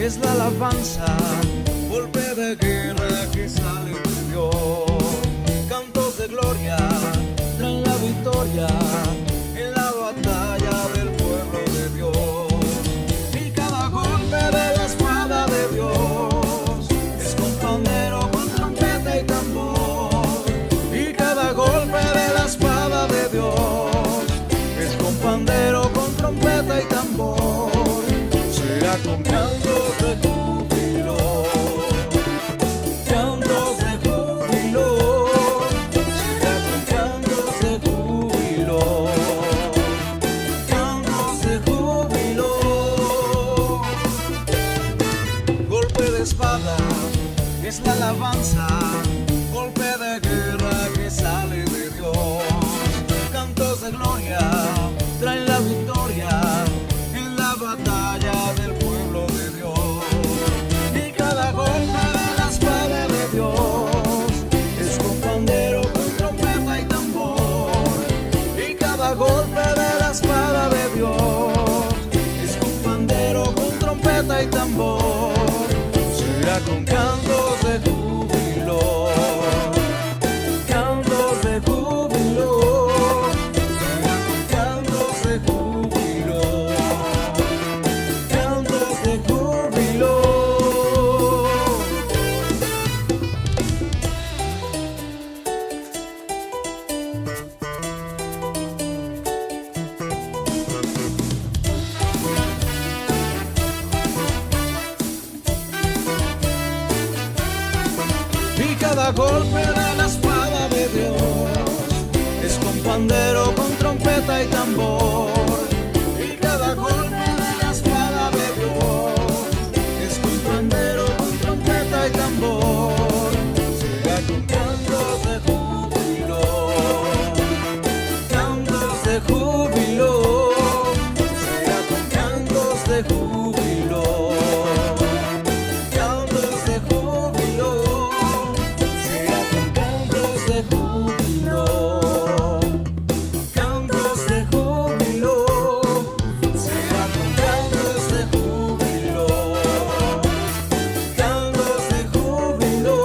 es la alabanza, golpe de guerra que sale de Dios. Cantos de gloria traen la victoria en la batalla del pueblo de Dios. Y cada golpe de la espada de Dios es con pandero, con trompeta y tambor. Y cada golpe de la espada de Dios es con pandero, con trompeta y tambor. Será con cantos de júbilo, cantos de júbilo. Será con cantos de júbilo, cantos de júbilo. Golpe de espada es la alabanza, golpe de guerra que sale de Dios. Cantos de gloria traen la victoria en la batalla del pueblo de Dios. Y cada golpe de la espada de Dios es con pandero, con trompeta y tambor. Y cada golpe de la espada de Dios es con pandero, con trompeta y tambor. Será con cantos de júbilo, cantos de júbilo. Será con cantos de júbilo, cantos de júbilo. Y cada golpe de la espada de Dios es con pandero, con trompeta y tambor. Y cada golpe de la espada de Dios es con pandero, con trompeta y tambor. Será con cantos de júbilo, cantos de júbilo. Será con cantos de júbilo, cantos de júbilo. Será con cantos de júbilo, cantos de júbilo. Será con cantos de júbilo, cantos de júbilo.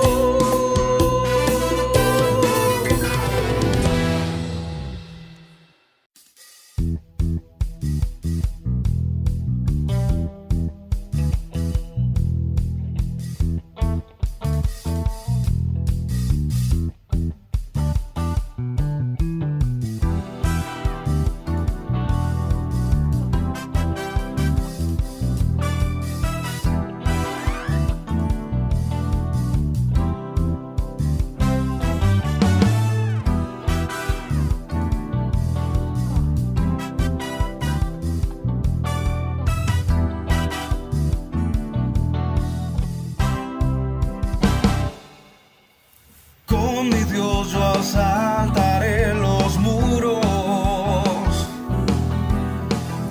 Con mi Dios yo asaltaré los muros,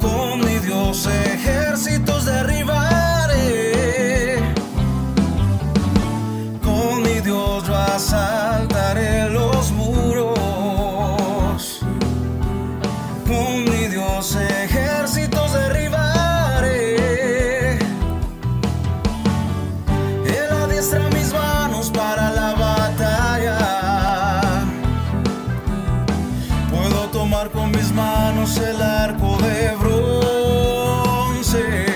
con mi Dios ejércitos derribaré, con mi Dios yo asaltaré los muros, con mi Dios ejércitos derribaré. Él adiestra mis manos para la batalla. Puedo tomar con mis manos el arco de bronce.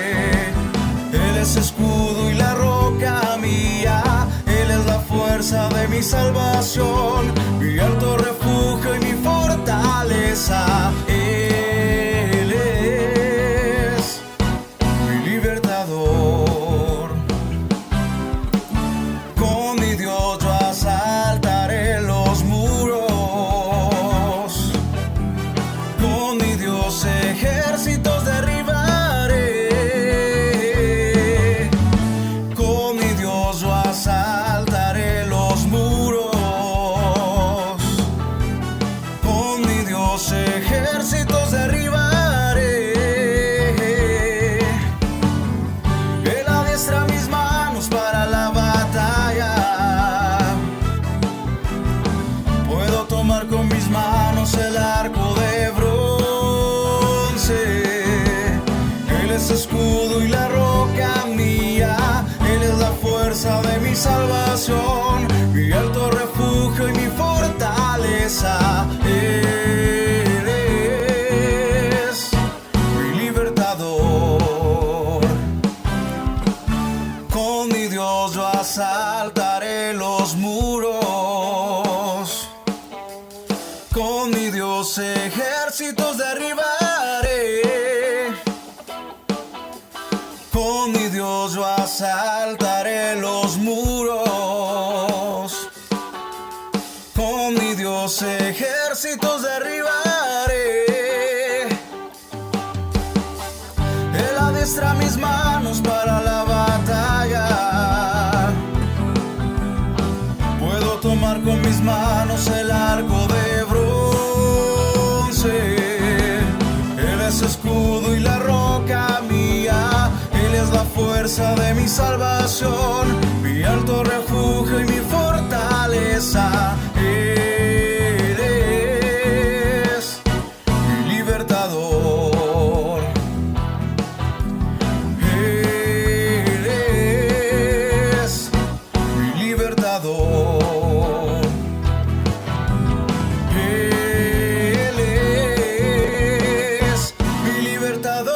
Él es escudo y la roca mía. Él es la fuerza de mi salvación, mi alto refugio y mi fortaleza. Él es mi libertador. Con mi Dios yo asaltaré los muros, con mi Dios ejércitos derribaré, con mi Dios yo asaltaré los muros, con mi Dios ejércitos derribaré. Él adiestra mis manos para la batalla. Puedo tomar con mis manos el arco de bronce. Él es escudo y la roca mía. fuerza de mi salvación, mi alto refugio y mi fortaleza. Él es mi libertador. Con mi Dios yo asaltaré los muros, con mi Dios ejércitos derribaré. Con mi Dios yo asaltaré los muros, con mi Dios ejércitos derribaré. Él adiestra mis manos para la batalla. Puedo tomar con mis manos el arco de bronce. Él es escudo y la roca mía. Él es la fuerza de mi salvación, mi alto refugio y mi fortaleza. Él es mi libertador. Él es mi libertador. Él es mi libertador.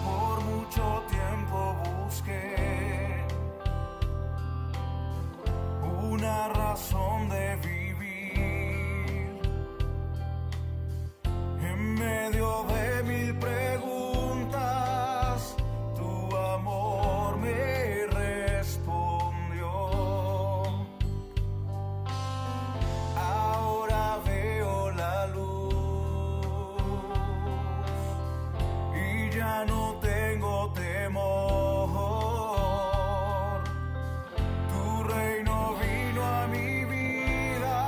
Por mucho tiempo busqué una razón de vivir. En medio de mil preguntas, tu amor me respondió. Ahora veo la luz y ya no tengo temor. Tu reino vino a mi vida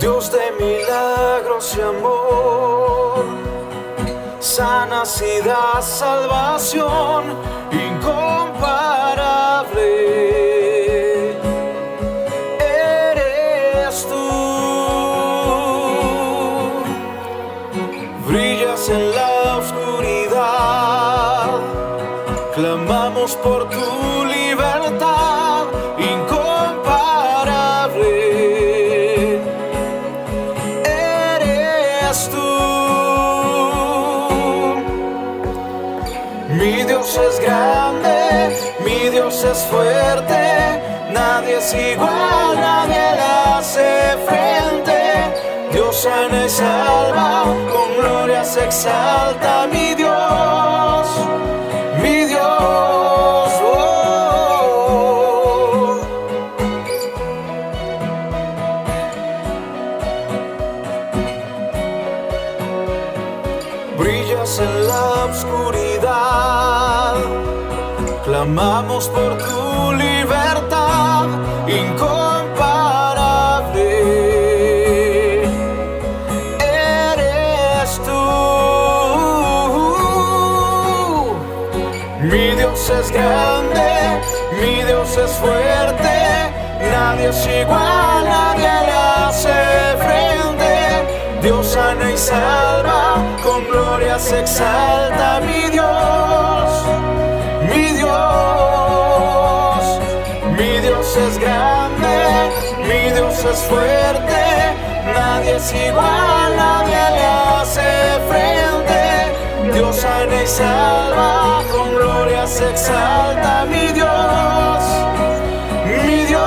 Dios de milagros y amor, sanas y das salvación incomparable. Eres tú, brillas en la oscuridad, clamamos por tu libertad incomparable. Eres tú. Mi Dios es grande, mi Dios es fuerte, nadie es igual, nadie le hace frente. Dios sana y salva, con gloria se exalta mi Dios, mi Dios. Oh. Brillas en la oscuridad, clamamos por tu libertad incomparable. Eres tú. Mi Dios es grande, mi Dios es fuerte, nadie es igual, nadie le hace frente. Dios sana y salva, con gloria se exalta mi Dios, mi Dios. Mi Dios es grande, mi Dios es fuerte, nadie es igual, nadie le hace frente. Dios sana y salva, con gloria se exalta mi Dios, mi Dios.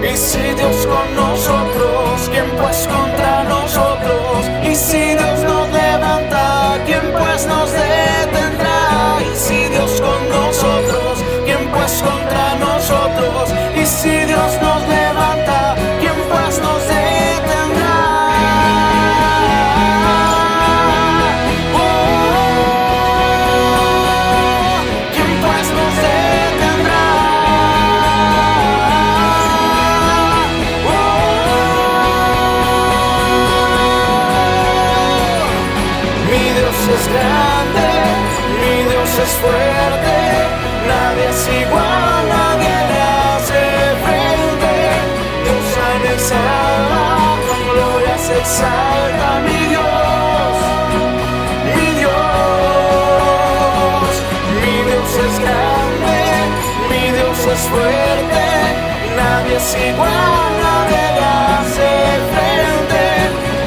Y si Dios con nosotros, ¿quién pues contra nosotros? Y si Dios nos levanta, ¿quién pues nos detendrá? Y si Dios con nosotros, ¿quién pues contra nosotros? Y si Dios nos levanta, ¿quién pues nos detendrá? Oh, ¿quién pues nos detendrá? Es grande, mi Dios es fuerte, nadie es igual, nadie le hace frente. Dios sana y salva, con gloria se exalta mi Dios, mi Dios. Mi Dios es grande, mi Dios es fuerte, nadie es igual, nadie le hace frente.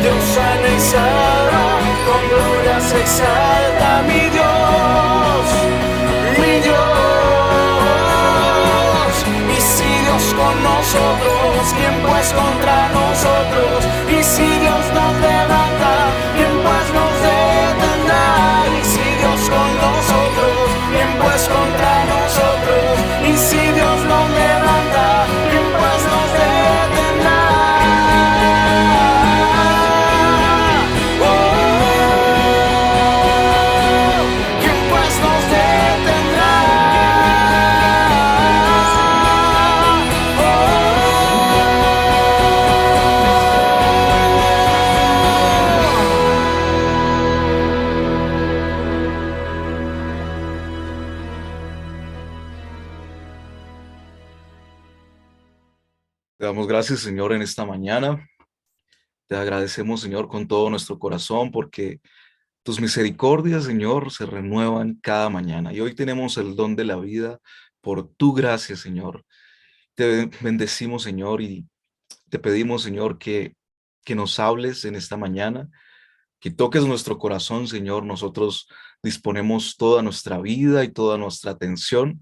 Dios sana y salva, con gloria se exalta mi Dios, mi Dios. Y si Dios con nosotros, ¿quién pues contra nosotros? Y si Dios nos levanta, ¿quién pues nos detendrá? Y si Dios con nosotros, ¿quién pues contra nosotros? Y si Dios nos levanta, ¿quién pues nos detendrá? Te damos gracias, Señor, en esta mañana. Te agradecemos, Señor, con todo nuestro corazón porque tus misericordias, Señor, se renuevan cada mañana. Y hoy tenemos el don de la vida por tu gracia, Señor. Te bendecimos, Señor, y te pedimos, Señor, que nos hables en esta mañana, que toques nuestro corazón, Señor. Nosotros disponemos toda nuestra vida y toda nuestra atención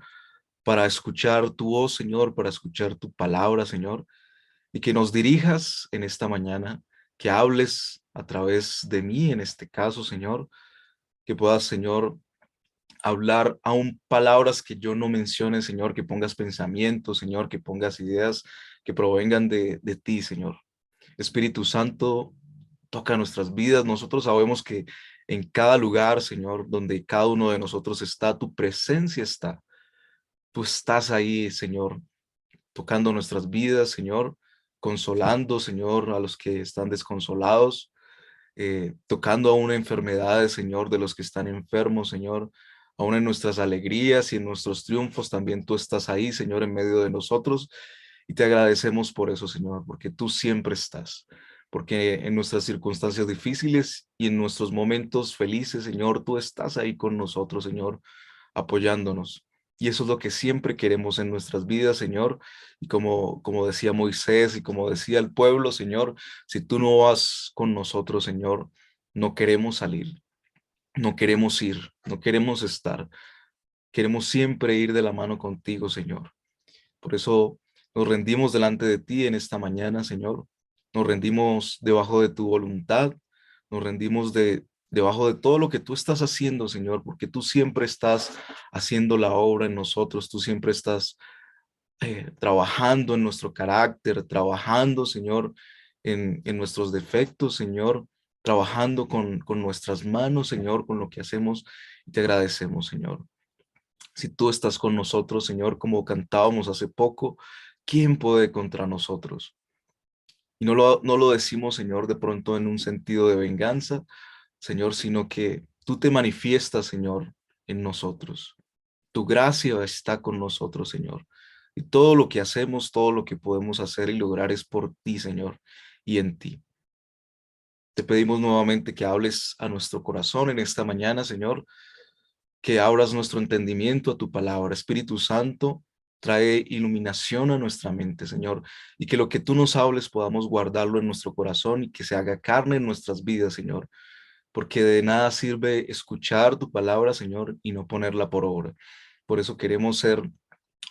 para escuchar tu voz, Señor, para escuchar tu palabra, Señor, y que nos dirijas en esta mañana, que hables a través de mí en este caso, Señor, que puedas, Señor, hablar aún palabras que yo no mencione, Señor, que pongas pensamientos, Señor, que pongas ideas que provengan de ti, Señor. Espíritu Santo, toca nuestras vidas. Nosotros sabemos que en cada lugar, Señor, donde cada uno de nosotros está, tu presencia está. Tú estás ahí, Señor, tocando nuestras vidas, Señor, consolando, Señor, a los que están desconsolados, tocando aún enfermedades, Señor, de los que están enfermos, Señor, aún en nuestras alegrías y en nuestros triunfos, también tú estás ahí, Señor, en medio de nosotros. Y te agradecemos por eso, Señor, porque tú siempre estás, porque en nuestras circunstancias difíciles y en nuestros momentos felices, Señor, tú estás ahí con nosotros, Señor, apoyándonos. Y eso es lo que siempre queremos en nuestras vidas, Señor. Y como decía Moisés y como decía el pueblo, Señor, si tú no vas con nosotros, Señor, no queremos salir, no queremos ir, no queremos estar. Queremos siempre ir de la mano contigo, Señor. Por eso nos rendimos delante de ti en esta mañana, Señor. Nos rendimos debajo de tu voluntad. Nos rendimos debajo de todo lo que tú estás haciendo, Señor, porque tú siempre estás haciendo la obra en nosotros. Tú siempre estás trabajando en nuestro carácter, trabajando, Señor, en nuestros defectos, Señor, trabajando con nuestras manos, Señor, con lo que hacemos. Y te agradecemos, Señor. Si tú estás con nosotros, Señor, como cantábamos hace poco, ¿quién puede contra nosotros? Y no lo decimos, Señor, de pronto en un sentido de venganza, Señor, sino que tú te manifiestas, Señor, en nosotros. Tu gracia está con nosotros, Señor. Y todo lo que hacemos, todo lo que podemos hacer y lograr es por ti, Señor, y en ti. Te pedimos nuevamente que hables a nuestro corazón en esta mañana, Señor, que abras nuestro entendimiento a tu palabra. Espíritu Santo, trae iluminación a nuestra mente, Señor, y que lo que tú nos hables podamos guardarlo en nuestro corazón y que se haga carne en nuestras vidas, Señor, porque de nada sirve escuchar tu palabra, Señor, y no ponerla por obra. Por eso queremos ser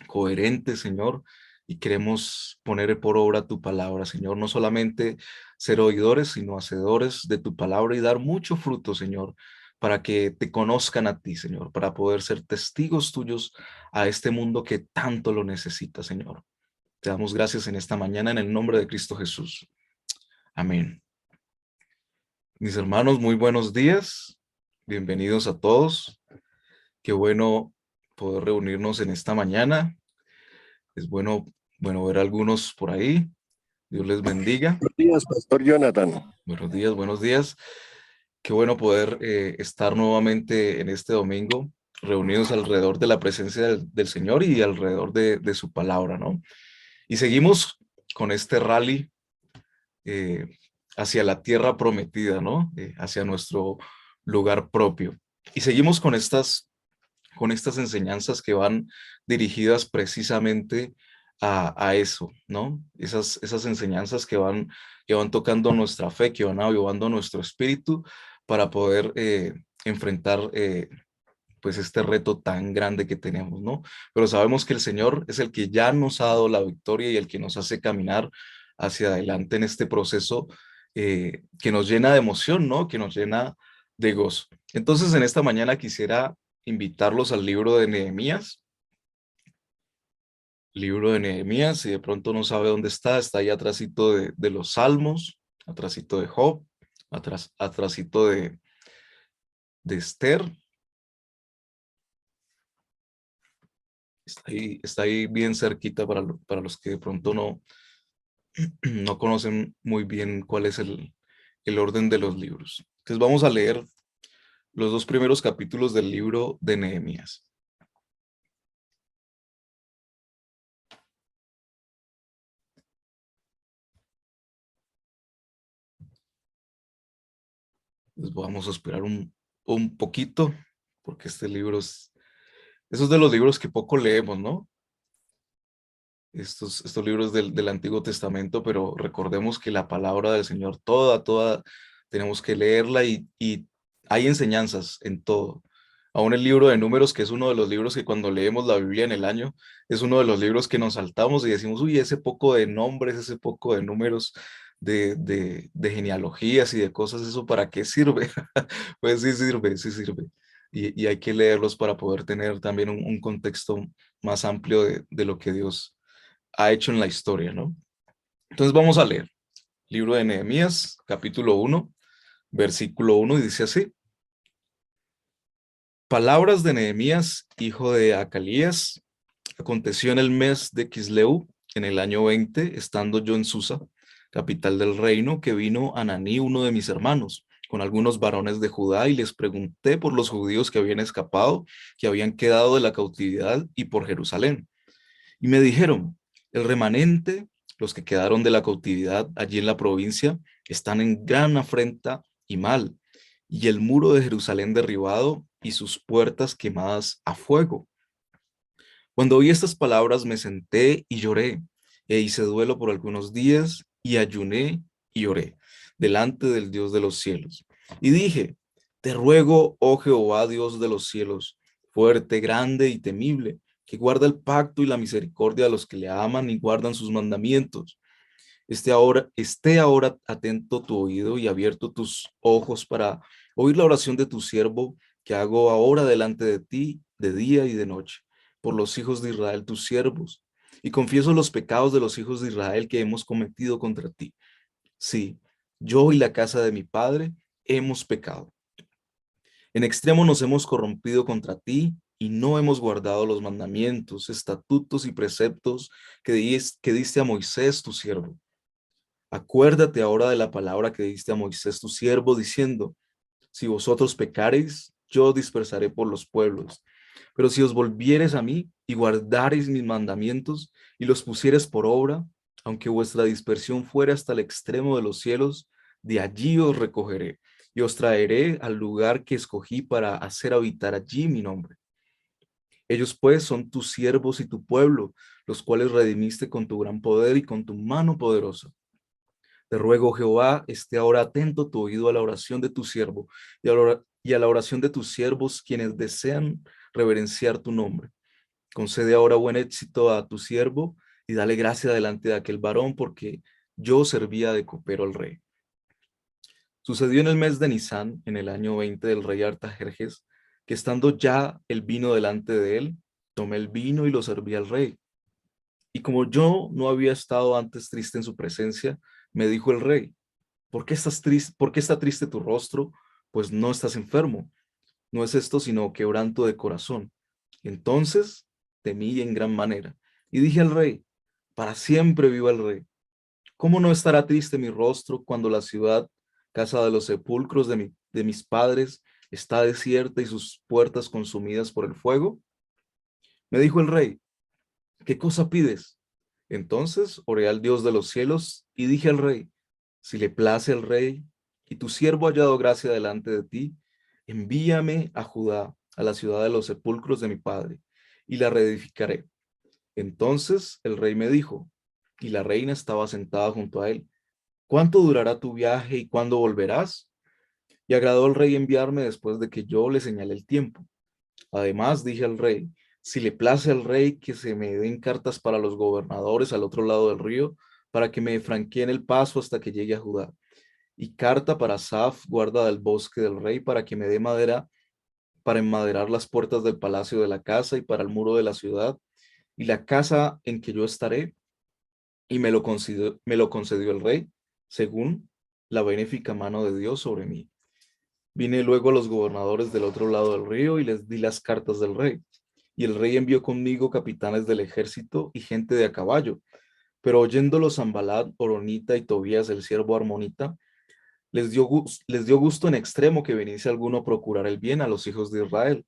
coherentes, Señor, y queremos poner por obra tu palabra, Señor, no solamente ser oidores, sino hacedores de tu palabra y dar mucho fruto, Señor, para que te conozcan a ti, Señor, para poder ser testigos tuyos a este mundo que tanto lo necesita, Señor. Te damos gracias en esta mañana en el nombre de Cristo Jesús. Amén. Mis hermanos, muy buenos días. Bienvenidos a todos. Qué bueno poder reunirnos en esta mañana. Es bueno ver a algunos por ahí. Dios les bendiga. Buenos días, Pastor Jonathan. Buenos días, buenos días. Qué bueno poder estar nuevamente en este domingo, reunidos alrededor de la presencia del Señor y alrededor de su palabra, ¿no? Y seguimos con este rally eh, hacia la tierra prometida, ¿no? Hacia nuestro lugar propio. Y seguimos con estas enseñanzas que van dirigidas precisamente a eso, ¿no? Esas enseñanzas que van tocando nuestra fe, que van avivando nuestro espíritu para poder enfrentar pues este reto tan grande que tenemos, ¿no? Pero sabemos que el Señor es el que ya nos ha dado la victoria y el que nos hace caminar hacia adelante en este proceso que nos llena de emoción, ¿no? Que nos llena de gozo. Entonces, en esta mañana quisiera invitarlos al libro de Nehemías. Libro de Nehemías, si de pronto no sabe dónde está ahí atrásito de los Salmos, atrásito de Job, atrásito de Esther. Está ahí bien cerquita para los que de pronto no conocen muy bien cuál es el orden de los libros. Entonces vamos a leer los dos primeros capítulos del libro de Nehemías. Entonces vamos a esperar un poquito, porque este libro esos de los libros que poco leemos, ¿no? Estos libros del Antiguo Testamento, pero recordemos que la palabra del Señor, toda, tenemos que leerla y hay enseñanzas en todo. Aún el libro de Números, que es uno de los libros que cuando leemos la Biblia en el año, es uno de los libros que nos saltamos y decimos, uy, ese poco de nombres, ese poco de números, de genealogías y de cosas, ¿eso para qué sirve? Pues sí sirve, sí sirve. y hay que leerlos para poder tener también un contexto más amplio de lo que Dios ha hecho en la historia, ¿no? Entonces vamos a leer. Libro de Nehemías, capítulo 1, versículo 1, y dice así. Palabras de Nehemías, hijo de Acalías. Aconteció en el mes de Quisleu, en el año 20, estando yo en Susa, capital del reino, que vino Ananí, uno de mis hermanos, con algunos varones de Judá, y les pregunté por los judíos que habían escapado, que habían quedado de la cautividad, y por Jerusalén. Y me dijeron, el remanente, los que quedaron de la cautividad allí en la provincia, están en gran afrenta y mal, y el muro de Jerusalén derribado y sus puertas quemadas a fuego. Cuando oí estas palabras me senté y lloré, e hice duelo por algunos días, y ayuné y oré delante del Dios de los cielos. Y dije, te ruego, oh Jehová, Dios de los cielos, fuerte, grande y temible, que guarda el pacto y la misericordia a los que le aman y guardan sus mandamientos. Esté ahora atento tu oído y abierto tus ojos para oír la oración de tu siervo que hago ahora delante de ti de día y de noche, por los hijos de Israel, tus siervos, y confieso los pecados de los hijos de Israel que hemos cometido contra ti. Sí, yo y la casa de mi padre hemos pecado. En extremo nos hemos corrompido contra ti y no hemos guardado los mandamientos, estatutos y preceptos que diste a Moisés, tu siervo. Acuérdate ahora de la palabra que diste a Moisés, tu siervo, diciendo, si vosotros pecareis, yo os dispersaré por los pueblos. Pero si os volviereis a mí y guardareis mis mandamientos y los pusiereis por obra, aunque vuestra dispersión fuera hasta el extremo de los cielos, de allí os recogeré y os traeré al lugar que escogí para hacer habitar allí mi nombre. Ellos pues son tus siervos y tu pueblo, los cuales redimiste con tu gran poder y con tu mano poderosa. Te ruego, Jehová, esté ahora atento tu oído a la oración de tu siervo y a la oración de tus siervos, quienes desean reverenciar tu nombre. Concede ahora buen éxito a tu siervo y dale gracia delante de aquel varón, porque yo servía de copero al rey. Sucedió en el mes de Nisán, en el año 20 del rey Artajerjes, que estando ya el vino delante de él, tomé el vino y lo serví al rey. Y como yo no había estado antes triste en su presencia, me dijo el rey, ¿por qué estás triste? ¿Por qué está triste tu rostro? Pues no estás enfermo. No es esto sino quebranto de corazón. Entonces temí en gran manera y dije al rey, para siempre viva el rey. ¿Cómo no estará triste mi rostro cuando la ciudad, casa de los sepulcros de mis padres, está desierta y sus puertas consumidas por el fuego? Me dijo el rey, ¿qué cosa pides? Entonces oré al Dios de los cielos y dije al rey, si le place al rey y tu siervo ha hallado gracia delante de ti, envíame a Judá, a la ciudad de los sepulcros de mi padre, y la reedificaré. Entonces el rey me dijo, y la reina estaba sentada junto a él, ¿cuánto durará tu viaje y cuándo volverás? Y agradó al rey enviarme después de que yo le señalé el tiempo. Además dije al rey, si le place al rey que se me den cartas para los gobernadores al otro lado del río, para que me franqueen el paso hasta que llegue a Judá. Y carta para Asaf, guarda del bosque del rey, para que me dé madera para enmaderar las puertas del palacio de la casa y para el muro de la ciudad, y la casa en que yo estaré, y me lo concedió el rey, según la benéfica mano de Dios sobre mí. Vine luego a los gobernadores del otro lado del río y les di las cartas del rey. Y el rey envió conmigo capitanes del ejército y gente de a caballo. Pero oyéndolo Sanballat, Horonita y Tobías, el siervo armonita, les dio gusto en extremo que viniese alguno a procurar el bien a los hijos de Israel.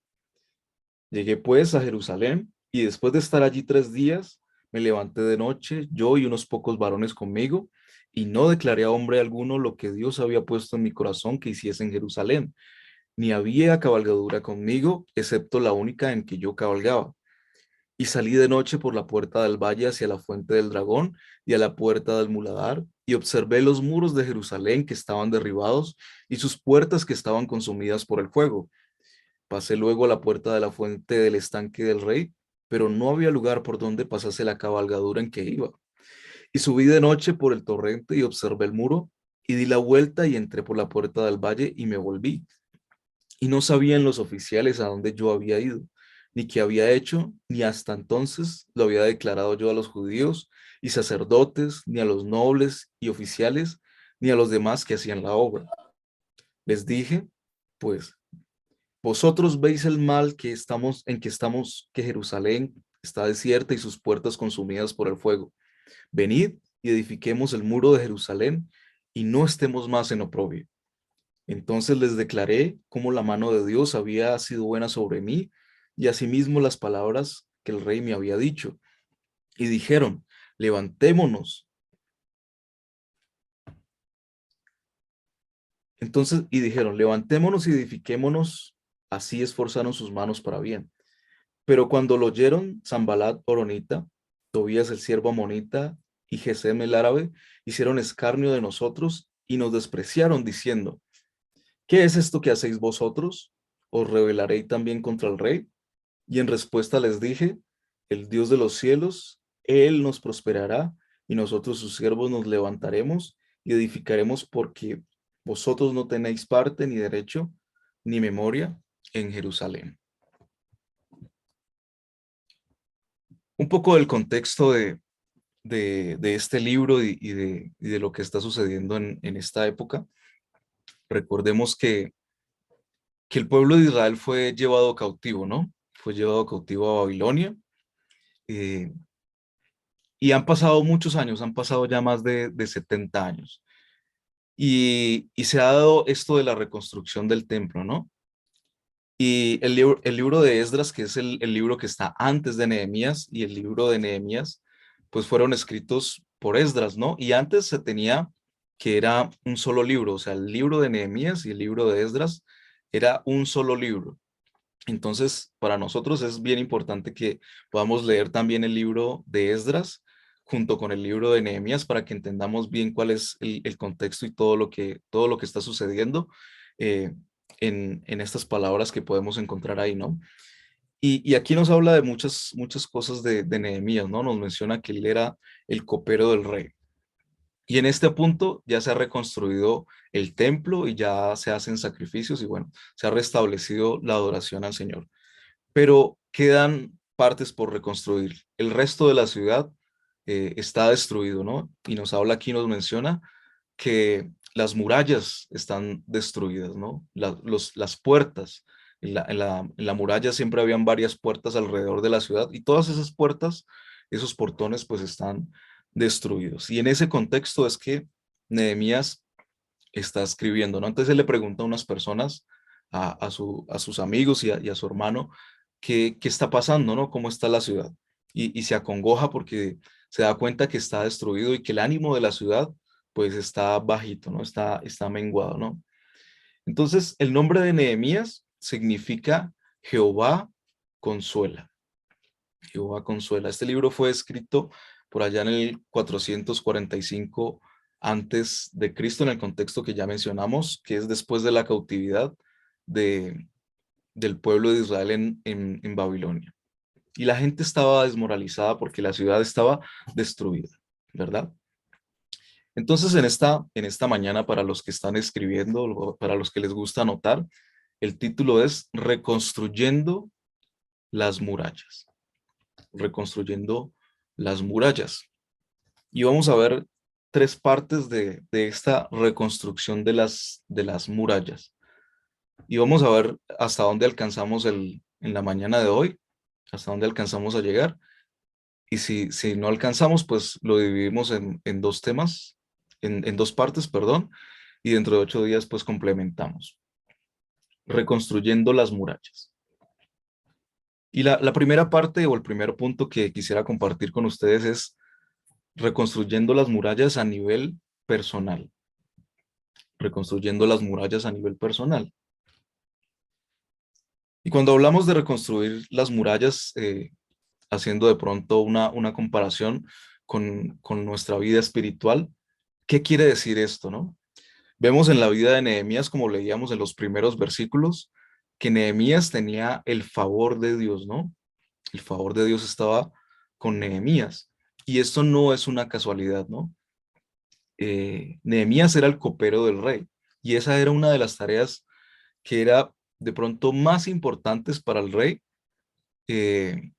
Llegué pues a Jerusalén y después de estar allí 3 días, me levanté de noche, yo y unos pocos varones conmigo, y no declaré a hombre alguno lo que Dios había puesto en mi corazón que hiciese en Jerusalén, ni había cabalgadura conmigo, excepto la única en que yo cabalgaba. Y salí de noche por la puerta del valle hacia la fuente del dragón y a la puerta del muladar, y observé los muros de Jerusalén que estaban derribados y sus puertas que estaban consumidas por el fuego. Pasé luego a la puerta de la fuente del estanque del rey, pero no había lugar por donde pasase la cabalgadura en que iba. Y subí de noche por el torrente y observé el muro, y di la vuelta y entré por la puerta del valle y me volví. y no sabían los oficiales a dónde yo había ido, ni qué había hecho, ni hasta entonces lo había declarado yo a los judíos y sacerdotes, ni a los nobles y oficiales, ni a los demás que hacían la obra. Les dije, pues, vosotros veis el mal que estamos, que Jerusalén está desierta y sus puertas consumidas por el fuego. Venid y edifiquemos el muro de Jerusalén y no estemos más en oprobio. Entonces les declaré cómo la mano de Dios había sido buena sobre mí y asimismo las palabras que el rey me había dicho. Y dijeron, levantémonos. Y dijeron, levantémonos y edifiquémonos. Así esforzaron sus manos para bien. Pero cuando lo oyeron, Sanbalat Horonita, Tobías el siervo amonita y Gesem el árabe, hicieron escarnio de nosotros y nos despreciaron diciendo, ¿qué es esto que hacéis vosotros? ¿Os rebelaré también contra el rey? Y en respuesta les dije, el Dios de los cielos, Él nos prosperará y nosotros sus siervos nos levantaremos y edificaremos porque vosotros no tenéis parte ni derecho ni memoria en Jerusalén. Un poco del contexto de este libro y de lo que está sucediendo en esta época. Recordemos que el pueblo de Israel fue llevado cautivo, ¿no? Fue llevado cautivo a Babilonia. eh, y han pasado muchos años, han pasado ya más de 70 años. Y se ha dado esto de la reconstrucción del templo, ¿no? Y el libro de Esdras, que es el libro que está antes de Nehemías, y el libro de Nehemías, pues fueron escritos por Esdras, ¿no? Y antes se tenía que era un solo libro, o sea, el libro de Nehemías y el libro de Esdras era un solo libro. Entonces, para nosotros es bien importante que podamos leer también el libro de Esdras junto con el libro de Nehemías para que entendamos bien cuál es el contexto y todo lo que está sucediendo eh, en estas palabras que podemos encontrar ahí, ¿no? Y aquí nos habla de muchas cosas de Nehemías, ¿no? Nos menciona que él era el copero del rey. Y en este punto ya se ha reconstruido el templo y ya se hacen sacrificios y bueno, se ha restablecido la adoración al Señor. Pero quedan partes por reconstruir. El resto de la ciudad está destruido, ¿no? Y nos habla aquí, nos menciona que las murallas están destruidas, ¿no? Las puertas, en la muralla siempre habían varias puertas alrededor de la ciudad y todas esas puertas, esos portones, pues están destruidos. Y en ese contexto es que Nehemías está escribiendo, ¿no? Entonces él le pregunta a unas personas, a sus amigos y a su hermano, qué está pasando, ¿no? ¿Cómo está la ciudad? Y se acongoja porque se da cuenta que está destruido y que el ánimo de la ciudad pues está bajito, ¿no? Está menguado, ¿no? Entonces, el nombre de Nehemías significa Jehová consuela. Jehová consuela. Este libro fue escrito por allá en el 445 antes de Cristo, en el contexto que ya mencionamos, que es después de la cautividad de, del pueblo de Israel en Babilonia. Y la gente estaba desmoralizada porque la ciudad estaba destruida, ¿verdad? Entonces, en esta mañana, para los que están escribiendo, o para los que les gusta anotar, el título es Reconstruyendo las murallas. Reconstruyendo las murallas. Y vamos a ver tres partes de esta reconstrucción de las murallas. Y vamos a ver hasta dónde alcanzamos en la mañana de hoy, hasta dónde alcanzamos a llegar. Y si no alcanzamos, pues lo dividimos en dos temas, en dos partes, perdón, y dentro de 8 días, pues complementamos. Reconstruyendo las murallas. Y la primera parte o el primer punto que quisiera compartir con ustedes es reconstruyendo las murallas a nivel personal. Reconstruyendo las murallas a nivel personal. Y cuando hablamos de reconstruir las murallas, haciendo de pronto una comparación con nuestra vida espiritual, ¿qué quiere decir esto, no? Vemos en la vida de Nehemías, como leíamos en los primeros versículos, que Nehemías tenía el favor de Dios, ¿no? El favor de Dios estaba con Nehemías. Y esto no es una casualidad, ¿no? Nehemías era el copero del rey y esa era una de las tareas que era de pronto más importantes para el rey, eh,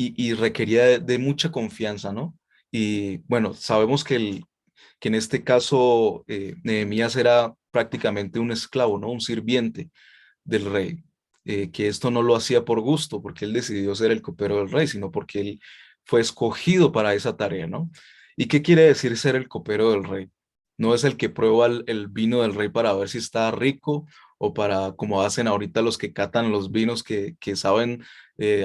y requería de mucha confianza, ¿no? Y bueno, sabemos que en este caso Nehemías era prácticamente un esclavo, ¿no? Un sirviente del rey, que esto no lo hacía por gusto, porque él decidió ser el copero del rey, sino porque él fue escogido para esa tarea, ¿no? ¿Y qué quiere decir ser el copero del rey? No es el que prueba el vino del rey para ver si está rico o para, como hacen ahorita los que catan los vinos que saben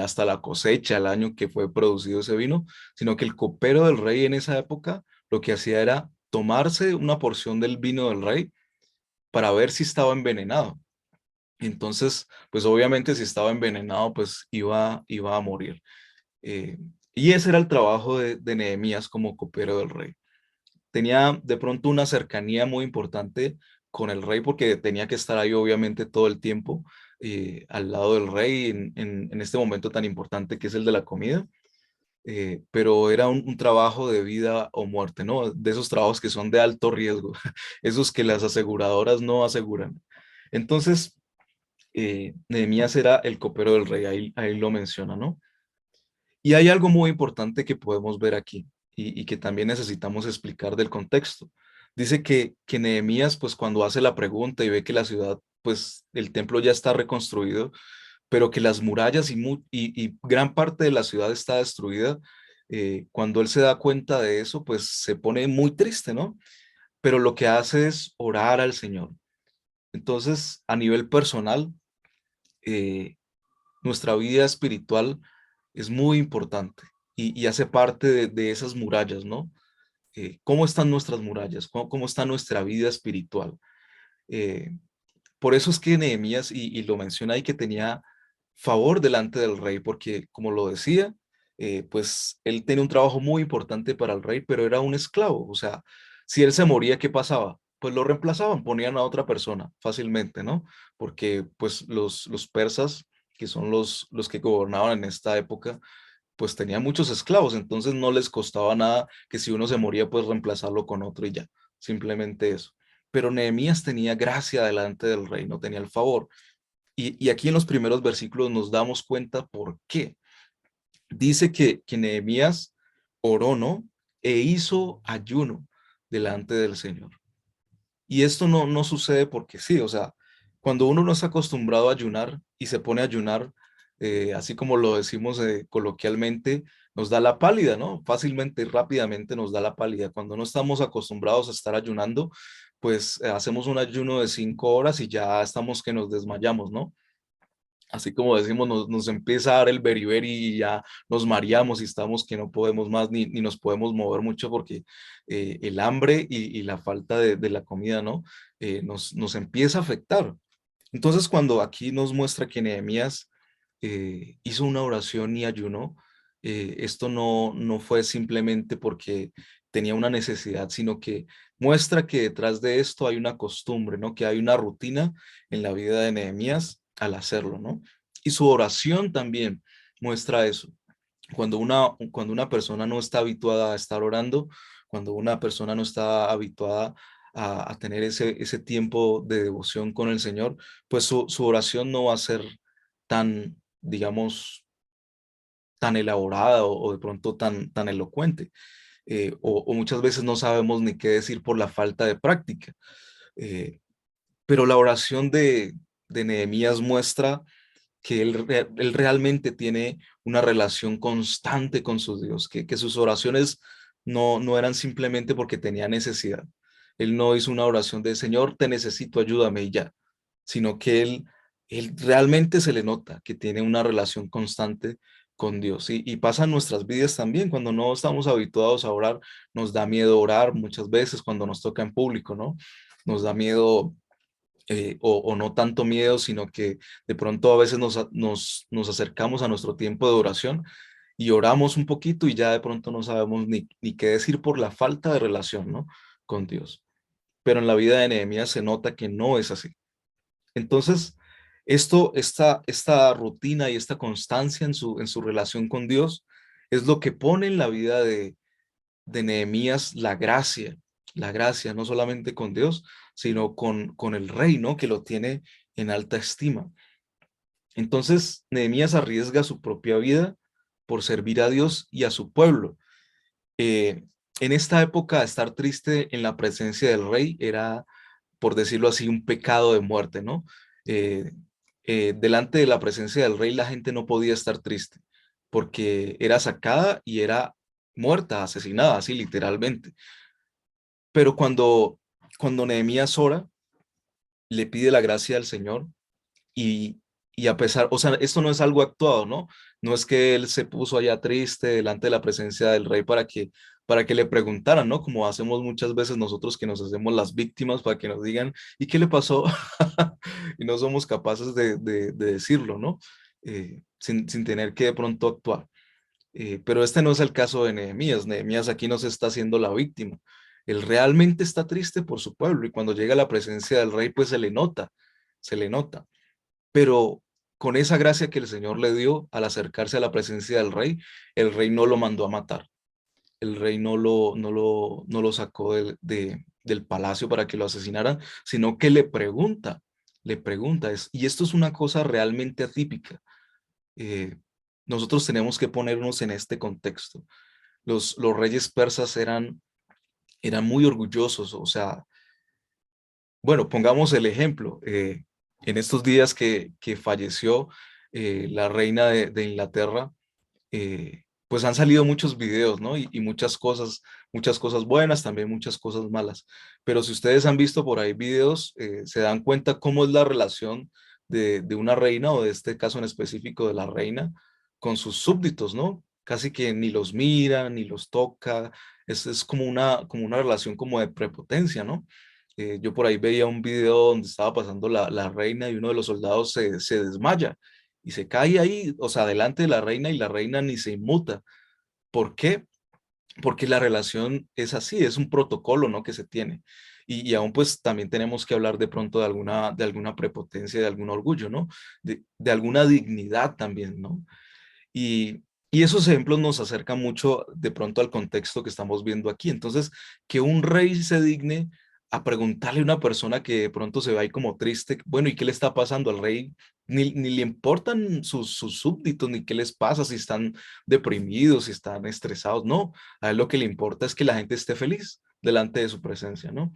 hasta la cosecha, el año que fue producido ese vino, sino que el copero del rey en esa época lo que hacía era tomarse una porción del vino del rey para ver si estaba envenenado. Entonces, pues obviamente si estaba envenenado, pues iba a morir. Eh, y ese era el trabajo de Nehemías como copero del rey. Tenía de pronto una cercanía muy importante con el rey porque tenía que estar ahí obviamente todo el tiempo al lado del rey en este momento tan importante que es el de la comida. Pero era un trabajo de vida o muerte, ¿no? De esos trabajos que son de alto riesgo, esos que las aseguradoras no aseguran. Entonces, Nehemías era el copero del rey, ahí lo menciona, ¿no? Y hay algo muy importante que podemos ver aquí y que también necesitamos explicar del contexto. Dice que Nehemías, pues cuando hace la pregunta y ve que la ciudad, pues el templo ya está reconstruido, pero que las murallas y gran parte de la ciudad está destruida, cuando él se da cuenta de eso, pues se pone muy triste, ¿no? Pero lo que hace es orar al Señor. Entonces, a nivel personal, eh, nuestra vida espiritual es muy importante y hace parte de esas murallas, ¿no? ¿Cómo están nuestras murallas? ¿Cómo está nuestra vida espiritual? Eh, por eso es que Nehemías, y lo menciona ahí, que tenía favor delante del rey, porque como lo decía, pues él tenía un trabajo muy importante para el rey, pero era un esclavo. O sea, si él se moría, ¿qué pasaba? Pues lo reemplazaban, ponían a otra persona fácilmente, ¿no? Porque pues los persas, que son los que gobernaban en esta época, pues tenían muchos esclavos, entonces no les costaba nada que si uno se moría, pues reemplazarlo con otro y ya, simplemente eso. Pero Nehemías tenía gracia delante del rey, no tenía el favor. Y aquí en los primeros versículos nos damos cuenta por qué. Dice que Nehemías oró, ¿no? E hizo ayuno delante del Señor. Y esto no sucede porque sí, o sea, cuando uno no está acostumbrado a ayunar y se pone a ayunar, así como lo decimos coloquialmente, nos da la pálida, ¿no? Fácilmente y rápidamente nos da la pálida. Cuando no estamos acostumbrados a estar ayunando, pues hacemos un ayuno de 5 horas y ya estamos que nos desmayamos, ¿no? Así como decimos, nos empieza a dar el beriberi y ya nos mareamos y estamos que no podemos más ni nos podemos mover mucho porque el hambre y la falta de la comida, ¿no? Nos empieza a afectar. Entonces, cuando aquí nos muestra que Nehemías hizo una oración y ayunó, esto no fue simplemente porque tenía una necesidad, sino que muestra que detrás de esto hay una costumbre, ¿no? Que hay una rutina en la vida de Nehemías al hacerlo, ¿no? Y su oración también muestra eso. Cuando una persona no está habituada a estar orando, cuando una persona no está habituada a tener ese tiempo de devoción con el Señor, pues su oración no va a ser tan, digamos, tan elaborada o de pronto tan elocuente. O muchas veces no sabemos ni qué decir por la falta de práctica. Eh, pero la oración de Nehemías muestra que él realmente tiene una relación constante con su Dios, que sus oraciones no eran simplemente porque tenía necesidad. Él no hizo una oración de Señor, te necesito, ayúdame y ya, sino que él realmente se le nota que tiene una relación constante con Dios. Y pasa en nuestras vidas también, cuando no estamos habituados a orar, nos da miedo orar muchas veces cuando nos toca en público, ¿no? Nos da miedo o no tanto miedo, sino que de pronto a veces nos acercamos a nuestro tiempo de oración y oramos un poquito y ya de pronto no sabemos ni qué decir por la falta de relación, ¿no? Con Dios. Pero en la vida de Nehemías se nota que no es así. Entonces, esta rutina y esta constancia en su relación con Dios es lo que pone en la vida de Nehemías la gracia, no solamente con Dios, sino con el rey, ¿no? Que lo tiene en alta estima. Entonces, Nehemías arriesga su propia vida por servir a Dios y a su pueblo. Eh, en esta época, estar triste en la presencia del rey era, por decirlo así, un pecado de muerte, ¿no? Eh, Delante de la presencia del rey, la gente no podía estar triste, porque era sacada y era muerta, asesinada, así literalmente. Pero cuando Nehemías ora, le pide la gracia al Señor y, y a pesar, o sea, esto no es algo actuado, ¿no? No es que él se puso allá triste delante de la presencia del rey para que le preguntaran, ¿no? Como hacemos muchas veces nosotros que nos hacemos las víctimas para que nos digan, ¿y qué le pasó? Y no somos capaces de decirlo, ¿no? Sin tener que de pronto actuar. Pero este no es el caso de Nehemías. Nehemías aquí no se está haciendo la víctima. Él realmente está triste por su pueblo y cuando llega a la presencia del rey, pues se le nota. Pero con esa gracia que el Señor le dio al acercarse a la presencia del rey, el rey no lo mandó a matar. El rey no lo sacó del palacio para que lo asesinaran, sino que le pregunta, y esto es una cosa realmente atípica. Eh, Nosotros tenemos que ponernos en este contexto. Los reyes persas eran muy orgullosos, o sea, bueno, pongamos el ejemplo. En estos días que falleció la reina de Inglaterra, pues han salido muchos videos, ¿no? Y muchas cosas buenas, también muchas cosas malas. Pero si ustedes han visto por ahí videos, se dan cuenta cómo es la relación de una reina, o de este caso en específico de la reina, con sus súbditos, ¿no? Casi que ni los mira, ni los toca. Es como una relación como de prepotencia, ¿no? Yo por ahí veía un video donde estaba pasando la reina y uno de los soldados se desmaya y se cae ahí, o sea, delante de la reina, y la reina ni se inmuta. ¿Por qué? Porque la relación es así, es un protocolo, ¿no? Que se tiene. Y aún pues también tenemos que hablar de pronto de alguna prepotencia, de algún orgullo, ¿no? De alguna dignidad también, ¿no? Y, y esos ejemplos nos acercan mucho de pronto al contexto que estamos viendo aquí. Entonces, que un rey se digne a preguntarle a una persona que de pronto se ve ahí como triste, bueno, ¿y qué le está pasando al rey? Ni le importan sus súbditos, ni qué les pasa, si están deprimidos, si están estresados, no. A él lo que le importa es que la gente esté feliz delante de su presencia, ¿no?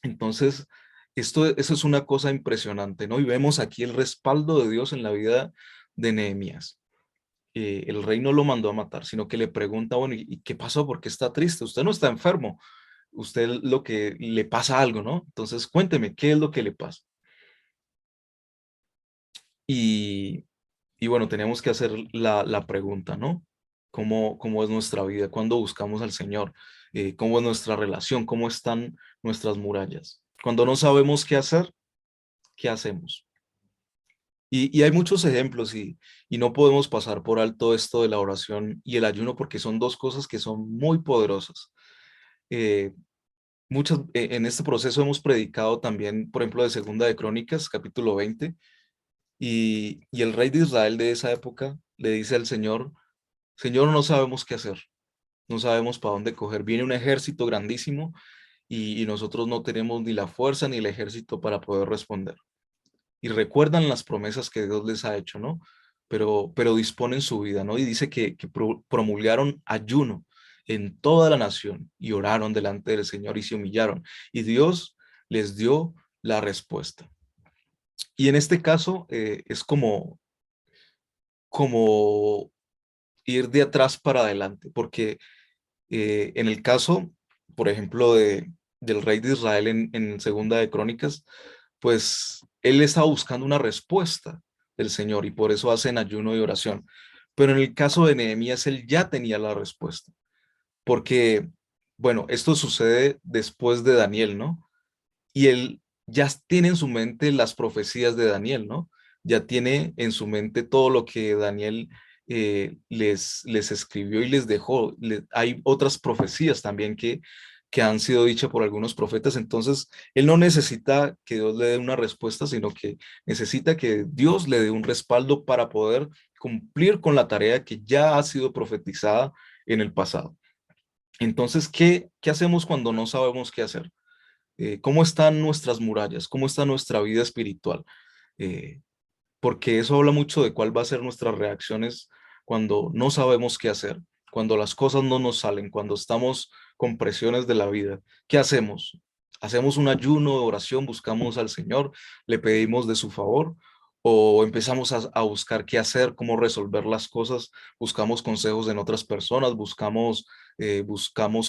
Entonces, eso es una cosa impresionante, ¿no? Y vemos aquí el respaldo de Dios en la vida de Nehemías. El rey no lo mandó a matar, sino que le pregunta, bueno, ¿y qué pasó? ¿Por qué está triste? Usted no está enfermo, usted lo que le pasa algo, ¿no? Entonces cuénteme, ¿qué es lo que le pasa? Y, y bueno, tenemos que hacer la pregunta, ¿no? ¿Cómo es nuestra vida? ¿Cuándo buscamos al Señor? ¿Cómo es nuestra relación? ¿Cómo están nuestras murallas? Cuando no sabemos qué hacer, ¿qué hacemos? Y hay muchos ejemplos, y no podemos pasar por alto esto de la oración y el ayuno, porque son dos cosas que son muy poderosas. Eh, en este proceso hemos predicado también, por ejemplo, de Segunda de Crónicas, capítulo 20, y el rey de Israel de esa época le dice al Señor, Señor, no sabemos qué hacer, no sabemos para dónde coger. Viene un ejército grandísimo y nosotros no tenemos ni la fuerza ni el ejército para poder responder. Y recuerdan las promesas que Dios les ha hecho, ¿no? Pero disponen su vida, ¿no? Y dice que promulgaron ayuno en toda la nación y oraron delante del Señor y se humillaron. Y Dios les dio la respuesta. Y en este caso es como ir de atrás para adelante, porque en el caso, por ejemplo, del rey de Israel en Segunda de Crónicas, pues él estaba buscando una respuesta del Señor y por eso hacen ayuno y oración. Pero en el caso de Nehemías, él ya tenía la respuesta, porque, bueno, esto sucede después de Daniel, ¿no? Y él ya tiene en su mente las profecías de Daniel, ¿no? Ya tiene en su mente todo lo que Daniel les escribió y les dejó. Hay otras profecías también que han sido dichas por algunos profetas. Entonces, él no necesita que Dios le dé una respuesta, sino que necesita que Dios le dé un respaldo para poder cumplir con la tarea que ya ha sido profetizada en el pasado. Entonces, ¿qué hacemos cuando no sabemos qué hacer? ¿Cómo están nuestras murallas? ¿Cómo está nuestra vida espiritual? Eh, porque eso habla mucho de cuál va a ser nuestras reacciones cuando no sabemos qué hacer, cuando las cosas no nos salen, cuando estamos con presiones de la vida. ¿Qué hacemos? ¿Hacemos un ayuno de oración, buscamos al Señor, le pedimos de su favor o empezamos a buscar qué hacer, cómo resolver las cosas, buscamos consejos en otras personas, buscamos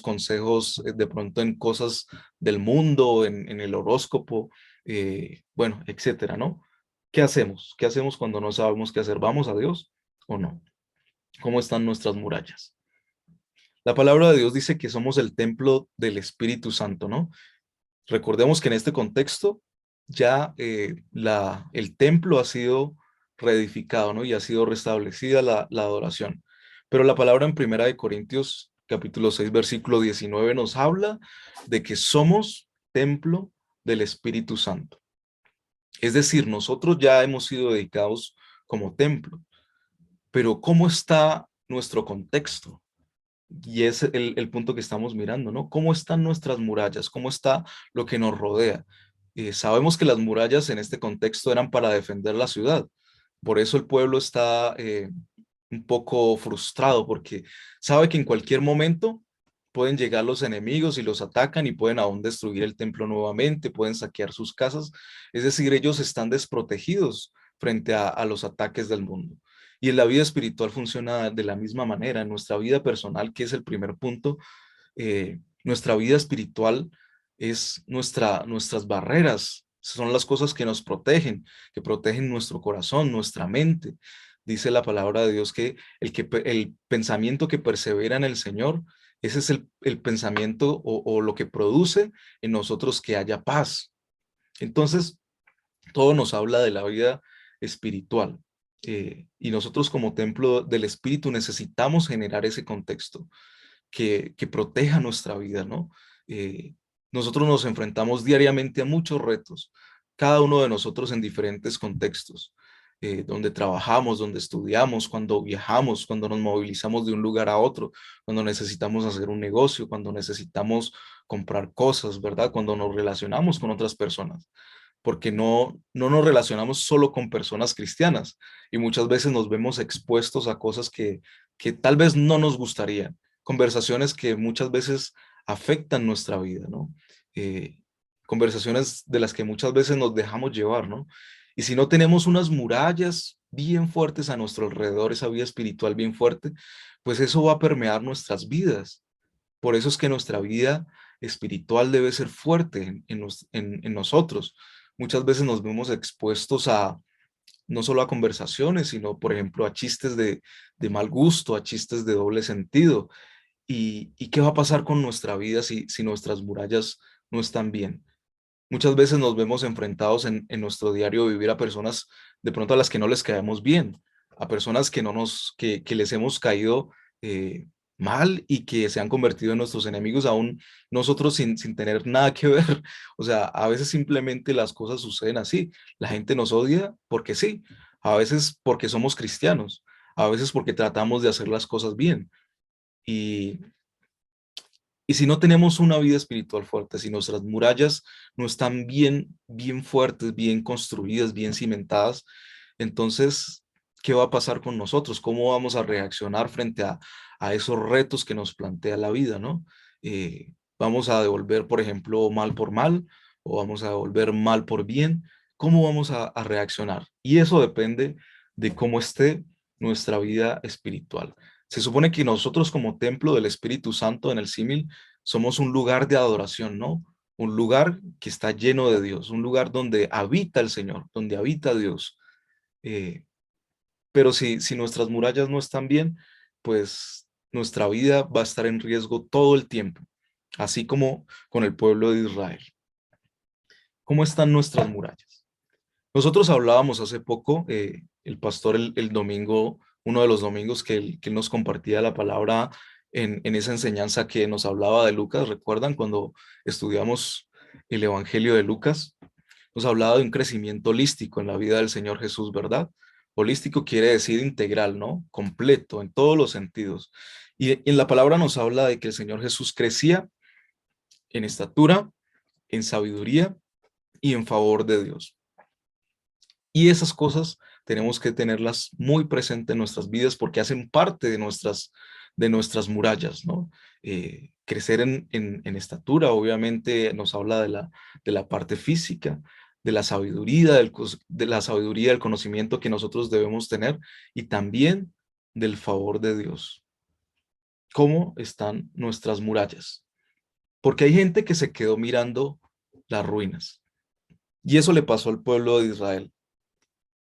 consejos de pronto en cosas del mundo, en el horóscopo, bueno, etcétera, ¿no? ¿Qué hacemos? ¿Qué hacemos cuando no sabemos qué hacer? ¿Vamos a Dios o no? ¿Cómo están nuestras murallas? La palabra de Dios dice que somos el templo del Espíritu Santo, ¿no? Recordemos que en este contexto ya el templo ha sido reedificado, ¿no? Y ha sido restablecida la adoración. Pero la palabra en Primera de Corintios, capítulo 6, versículo 19, nos habla de que somos templo del Espíritu Santo. Es decir, nosotros ya hemos sido dedicados como templo, pero ¿cómo está nuestro contexto? Y es el punto que estamos mirando, ¿no? ¿Cómo están nuestras murallas? ¿Cómo está lo que nos rodea? Sabemos que las murallas en este contexto eran para defender la ciudad. Por eso el pueblo está un poco frustrado, porque sabe que en cualquier momento pueden llegar los enemigos y los atacan y pueden aún destruir el templo nuevamente, pueden saquear sus casas. Es decir, ellos están desprotegidos frente a los ataques del mundo. Y en la vida espiritual funciona de la misma manera. En nuestra vida personal, que es el primer punto, nuestra vida espiritual es nuestras barreras, son las cosas que protegen nuestro corazón, nuestra mente. Dice la palabra de Dios que el pensamiento que persevera en el Señor, ese es el pensamiento o lo que produce en nosotros que haya paz. Entonces, todo nos habla de la vida espiritual. Y nosotros como templo del Espíritu necesitamos generar ese contexto que proteja nuestra vida, ¿no? Eh, Nosotros nos enfrentamos diariamente a muchos retos, cada uno de nosotros en diferentes contextos, donde trabajamos, donde estudiamos, cuando viajamos, cuando nos movilizamos de un lugar a otro, cuando necesitamos hacer un negocio, cuando necesitamos comprar cosas, ¿verdad? Cuando nos relacionamos con otras personas, porque no nos relacionamos solo con personas cristianas y muchas veces nos vemos expuestos a cosas que tal vez no nos gustarían, conversaciones que muchas veces afectan nuestra vida, ¿no? Conversaciones de las que muchas veces nos dejamos llevar, ¿no? Y si no tenemos unas murallas bien fuertes a nuestro alrededor, esa vida espiritual bien fuerte, pues eso va a permear nuestras vidas. Por eso es que nuestra vida espiritual debe ser fuerte en nosotros. Muchas veces nos vemos expuestos no solo a conversaciones, sino, por ejemplo, a chistes de mal gusto, a chistes de doble sentido. ¿Y qué va a pasar con nuestra vida si nuestras murallas no están bien? Muchas veces nos vemos enfrentados en nuestro diario vivir a personas de pronto a las que no les caemos bien, a personas que les hemos caído mal y que se han convertido en nuestros enemigos, aún nosotros sin tener nada que ver. O sea, a veces simplemente las cosas suceden así. La gente nos odia porque sí, a veces porque somos cristianos, a veces porque tratamos de hacer las cosas bien. Y y si no tenemos una vida espiritual fuerte, si nuestras murallas no están bien fuertes, bien construidas, bien cimentadas, entonces, ¿qué va a pasar con nosotros? ¿Cómo vamos a reaccionar frente a esos retos que nos plantea la vida, ¿no? ¿Vamos a devolver, por ejemplo, mal por mal o vamos a devolver mal por bien? ¿Cómo vamos a reaccionar? Y eso depende de cómo esté nuestra vida espiritual. Se supone que nosotros como templo del Espíritu Santo en el símil somos un lugar de adoración, ¿no? Un lugar que está lleno de Dios, un lugar donde habita el Señor, donde habita Dios. Eh, pero si nuestras murallas no están bien, pues nuestra vida va a estar en riesgo todo el tiempo, así como con el pueblo de Israel. ¿Cómo están nuestras murallas? Nosotros hablábamos hace poco, el pastor el domingo, uno de los domingos que él nos compartía la palabra en esa enseñanza que nos hablaba de Lucas. ¿Recuerdan cuando estudiamos el Evangelio de Lucas? Nos hablaba de un crecimiento holístico en la vida del Señor Jesús, ¿verdad? Holístico quiere decir integral, ¿no? Completo, en todos los sentidos. Y en la palabra nos habla de que el Señor Jesús crecía en estatura, en sabiduría y en favor de Dios. Y esas cosas tenemos que tenerlas muy presentes en nuestras vidas porque hacen parte de nuestras murallas, ¿no? Crecer en estatura, obviamente, nos habla de la parte física, de la sabiduría, de la sabiduría, del conocimiento que nosotros debemos tener y también del favor de Dios. ¿Cómo están nuestras murallas? Porque hay gente que se quedó mirando las ruinas. Y eso le pasó al pueblo de Israel.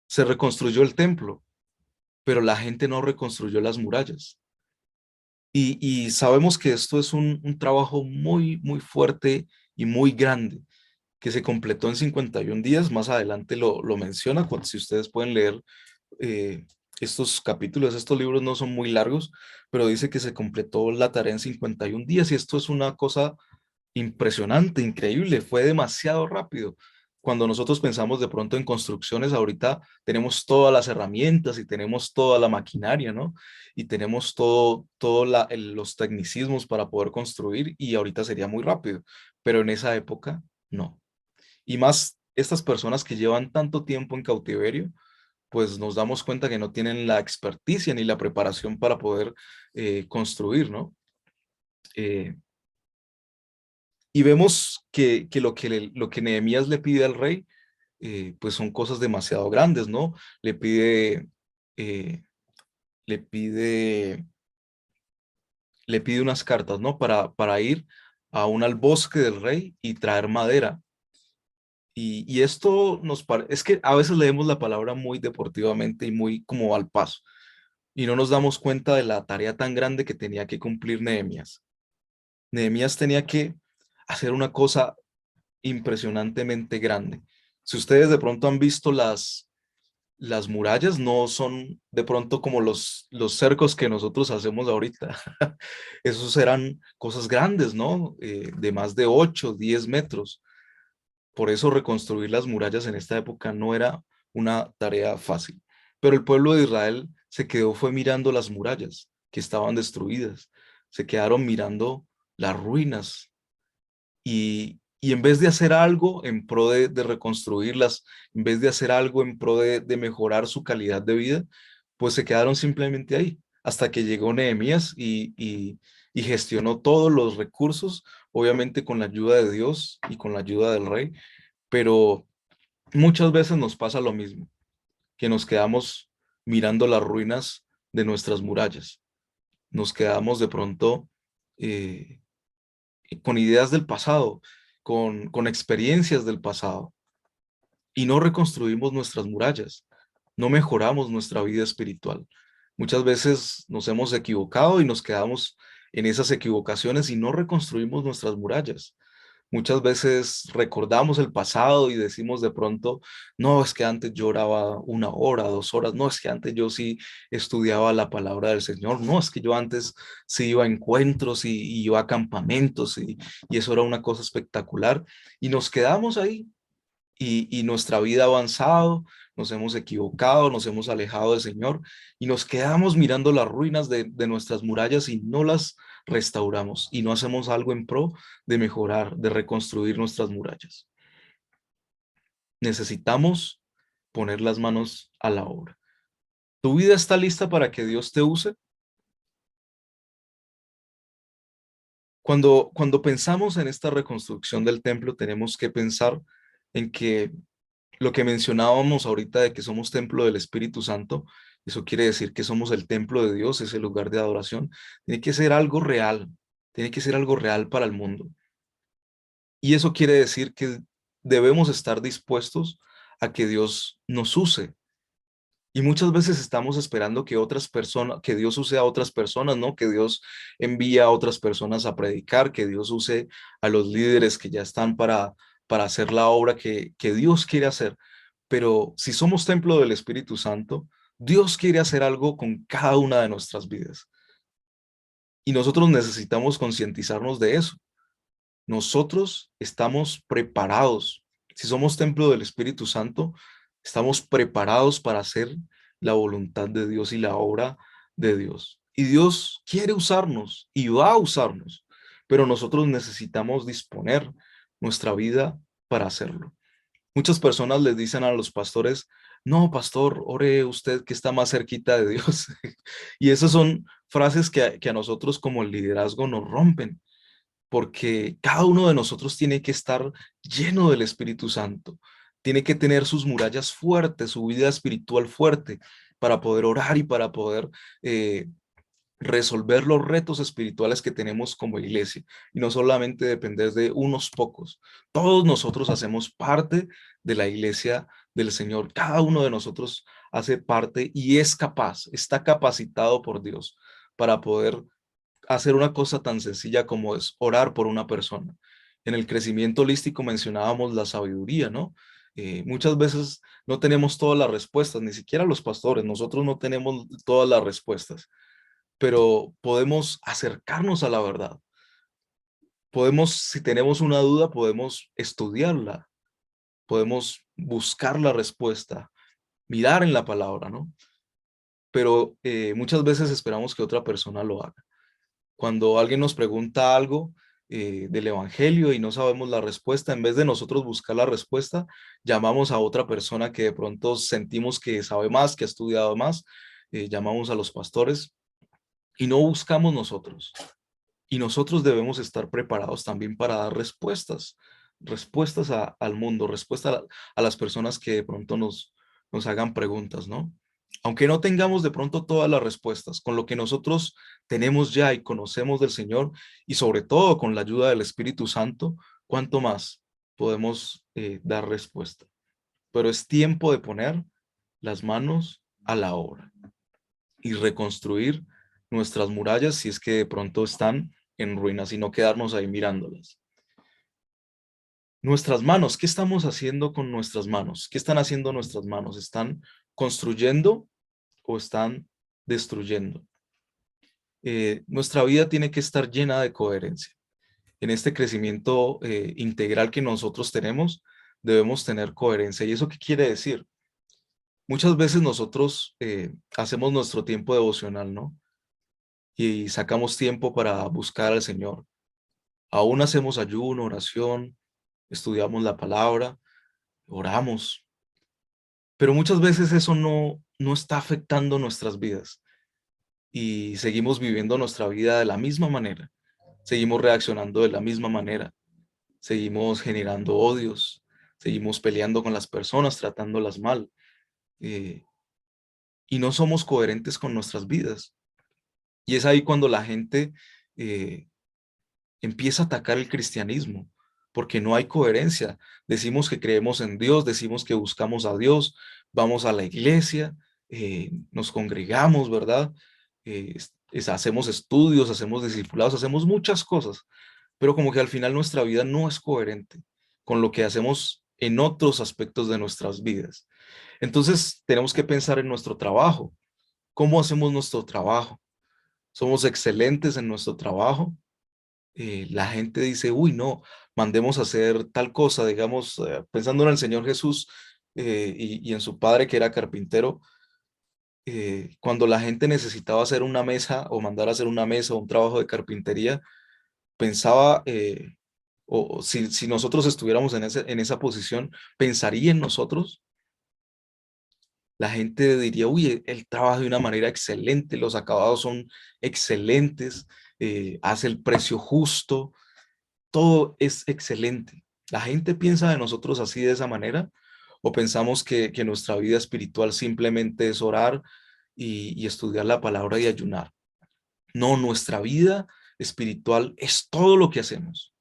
Se reconstruyó el templo, pero la gente no reconstruyó las murallas. Y sabemos que esto es un trabajo muy, muy fuerte y muy grande, que se completó en 51 días. Más adelante lo menciona, si ustedes pueden leer estos capítulos, estos libros no son muy largos, pero dice que se completó la tarea en 51 días y esto es una cosa impresionante, increíble, fue demasiado rápido. Cuando nosotros pensamos de pronto en construcciones, ahorita tenemos todas las herramientas y tenemos toda la maquinaria, ¿no? Y tenemos los tecnicismos para poder construir y ahorita sería muy rápido, pero en esa época no. Y más estas personas que llevan tanto tiempo en cautiverio, pues nos damos cuenta que no tienen la experticia ni la preparación para poder construir, ¿no? Eh, Y vemos que lo que Nehemías le pide al rey, pues son cosas demasiado grandes, ¿no? Eh, le pide, le pide unas cartas, ¿no? Para ir al bosque del rey y traer madera. Y esto es que a veces leemos la palabra muy deportivamente y muy como al paso, y no nos damos cuenta de la tarea tan grande que tenía que cumplir Nehemías. Nehemías tenía que hacer una cosa impresionantemente grande. Si ustedes de pronto han visto las murallas, no son de pronto como los cercos que nosotros hacemos ahorita. Esos eran cosas grandes, ¿no? De más de 8, 10 metros. Por eso reconstruir las murallas en esta época no era una tarea fácil. Pero el pueblo de Israel fue mirando las murallas que estaban destruidas. Se quedaron mirando las ruinas y en vez de hacer algo en pro de reconstruirlas, en vez de hacer algo en pro de mejorar su calidad de vida, pues se quedaron simplemente ahí, hasta que llegó Nehemías y gestionó todos los recursos, obviamente con la ayuda de Dios y con la ayuda del rey, pero muchas veces nos pasa lo mismo, que nos quedamos mirando las ruinas de nuestras murallas, nos quedamos de pronto eh, con ideas del pasado, con experiencias del pasado, y no reconstruimos nuestras murallas, no mejoramos nuestra vida espiritual. Muchas veces nos hemos equivocado y nos quedamos en esas equivocaciones y no reconstruimos nuestras murallas. Muchas veces recordamos el pasado y decimos de pronto, no, es que antes yo oraba 1 hora, 2 horas, no, es que antes yo sí estudiaba la palabra del Señor, no, es que yo antes sí iba a encuentros y iba a campamentos y eso era una cosa espectacular. Y nos quedamos ahí y nuestra vida ha avanzado, nos hemos equivocado, nos hemos alejado del Señor y nos quedamos mirando las ruinas de nuestras murallas y no las restauramos y no hacemos algo en pro de mejorar, de reconstruir nuestras murallas. Necesitamos poner las manos a la obra. ¿Tu vida está lista para que Dios te use? Cuando pensamos en esta reconstrucción del templo, tenemos que pensar en que lo que mencionábamos ahorita de que somos templo del Espíritu Santo, eso quiere decir que somos el templo de Dios, es el lugar de adoración. Tiene que ser algo real, tiene que ser algo real para el mundo. Y eso quiere decir que debemos estar dispuestos a que Dios nos use. Y muchas veces estamos esperando que otras personas, que Dios use a otras personas, ¿no? Que Dios envíe a otras personas a predicar, que Dios use a los líderes que ya están para hacer la obra que Dios quiere hacer. Pero si somos templo del Espíritu Santo, Dios quiere hacer algo con cada una de nuestras vidas. Y nosotros necesitamos concientizarnos de eso. Nosotros estamos preparados. Si somos templo del Espíritu Santo, estamos preparados para hacer la voluntad de Dios y la obra de Dios. Y Dios quiere usarnos y va a usarnos, pero nosotros necesitamos disponer nuestra vida para hacerlo. Muchas personas les dicen a los pastores, No, pastor, ore usted que está más cerquita de Dios. Y esas son frases que a nosotros como liderazgo nos rompen, porque cada uno de nosotros tiene que estar lleno del Espíritu Santo, tiene que tener sus murallas fuertes, su vida espiritual fuerte, para poder orar y para poder eh, resolver los retos espirituales que tenemos como iglesia, y no solamente depender de unos pocos. Todos nosotros hacemos parte de la iglesia del Señor, cada uno de nosotros hace parte y es capaz, está capacitado por Dios para poder hacer una cosa tan sencilla como es orar por una persona. En el crecimiento holístico mencionábamos la sabiduría, ¿no? Muchas veces no tenemos todas las respuestas, ni siquiera los pastores, nosotros no tenemos todas las respuestas, pero podemos acercarnos a la verdad. Podemos, si tenemos una duda, podemos estudiarla, podemos buscar la respuesta, mirar en la palabra, ¿no? Pero muchas veces esperamos que otra persona lo haga. Cuando alguien nos pregunta algo del evangelio y no sabemos la respuesta, en vez de nosotros buscar la respuesta, llamamos a otra persona que de pronto sentimos que sabe más, que ha estudiado más, llamamos a los pastores y no buscamos nosotros. Y nosotros debemos estar preparados también para dar respuestas, al mundo, respuestas a las personas que de pronto nos hagan preguntas, ¿no? Aunque no tengamos de pronto todas las respuestas, con lo que nosotros tenemos ya y conocemos del Señor, y sobre todo con la ayuda del Espíritu Santo, ¿cuánto más podemos dar respuesta? Pero es tiempo de poner las manos a la obra y reconstruir nuestras murallas si es que de pronto están en ruinas y no quedarnos ahí mirándolas. Nuestras manos, ¿qué estamos haciendo con nuestras manos? ¿Qué están haciendo nuestras manos? ¿Están construyendo o están destruyendo? Nuestra vida tiene que estar llena de coherencia. En este crecimiento integral que nosotros tenemos, debemos tener coherencia. ¿Y eso qué quiere decir? Muchas veces nosotros hacemos nuestro tiempo devocional, ¿no? Y sacamos tiempo para buscar al Señor. Aún hacemos ayuno, oración, estudiamos la palabra, oramos, pero muchas veces eso no está afectando nuestras vidas y seguimos viviendo nuestra vida de la misma manera, seguimos reaccionando de la misma manera, seguimos generando odios, seguimos peleando con las personas, tratándolas mal, eh, y no somos coherentes con nuestras vidas. Y es ahí cuando la gente eh, empieza a atacar el cristianismo, porque no hay coherencia. Decimos que creemos en Dios, decimos que buscamos a Dios, vamos a la iglesia, nos congregamos, ¿verdad? Hacemos estudios, hacemos discipulados, hacemos muchas cosas, pero como que al final nuestra vida no es coherente con lo que hacemos en otros aspectos de nuestras vidas. Entonces tenemos que pensar en nuestro trabajo. ¿Cómo hacemos nuestro trabajo? ¿Somos excelentes en nuestro trabajo? La gente dice, uy, no, mandemos a hacer tal cosa, digamos, pensando en el Señor Jesús y en su padre que era carpintero, cuando la gente necesitaba hacer una mesa o mandar a hacer una mesa o un trabajo de carpintería, pensaba, o si nosotros estuviéramos en esa posición, pensaría en nosotros. La gente diría, uy, él trabaja de una manera excelente, los acabados son excelentes, hace el precio justo, todo es excelente. ¿La gente piensa de nosotros así de esa manera? ¿O pensamos que nuestra vida espiritual simplemente es orar y estudiar la palabra y ayunar? No, nuestra vida espiritual es todo lo que hacemos.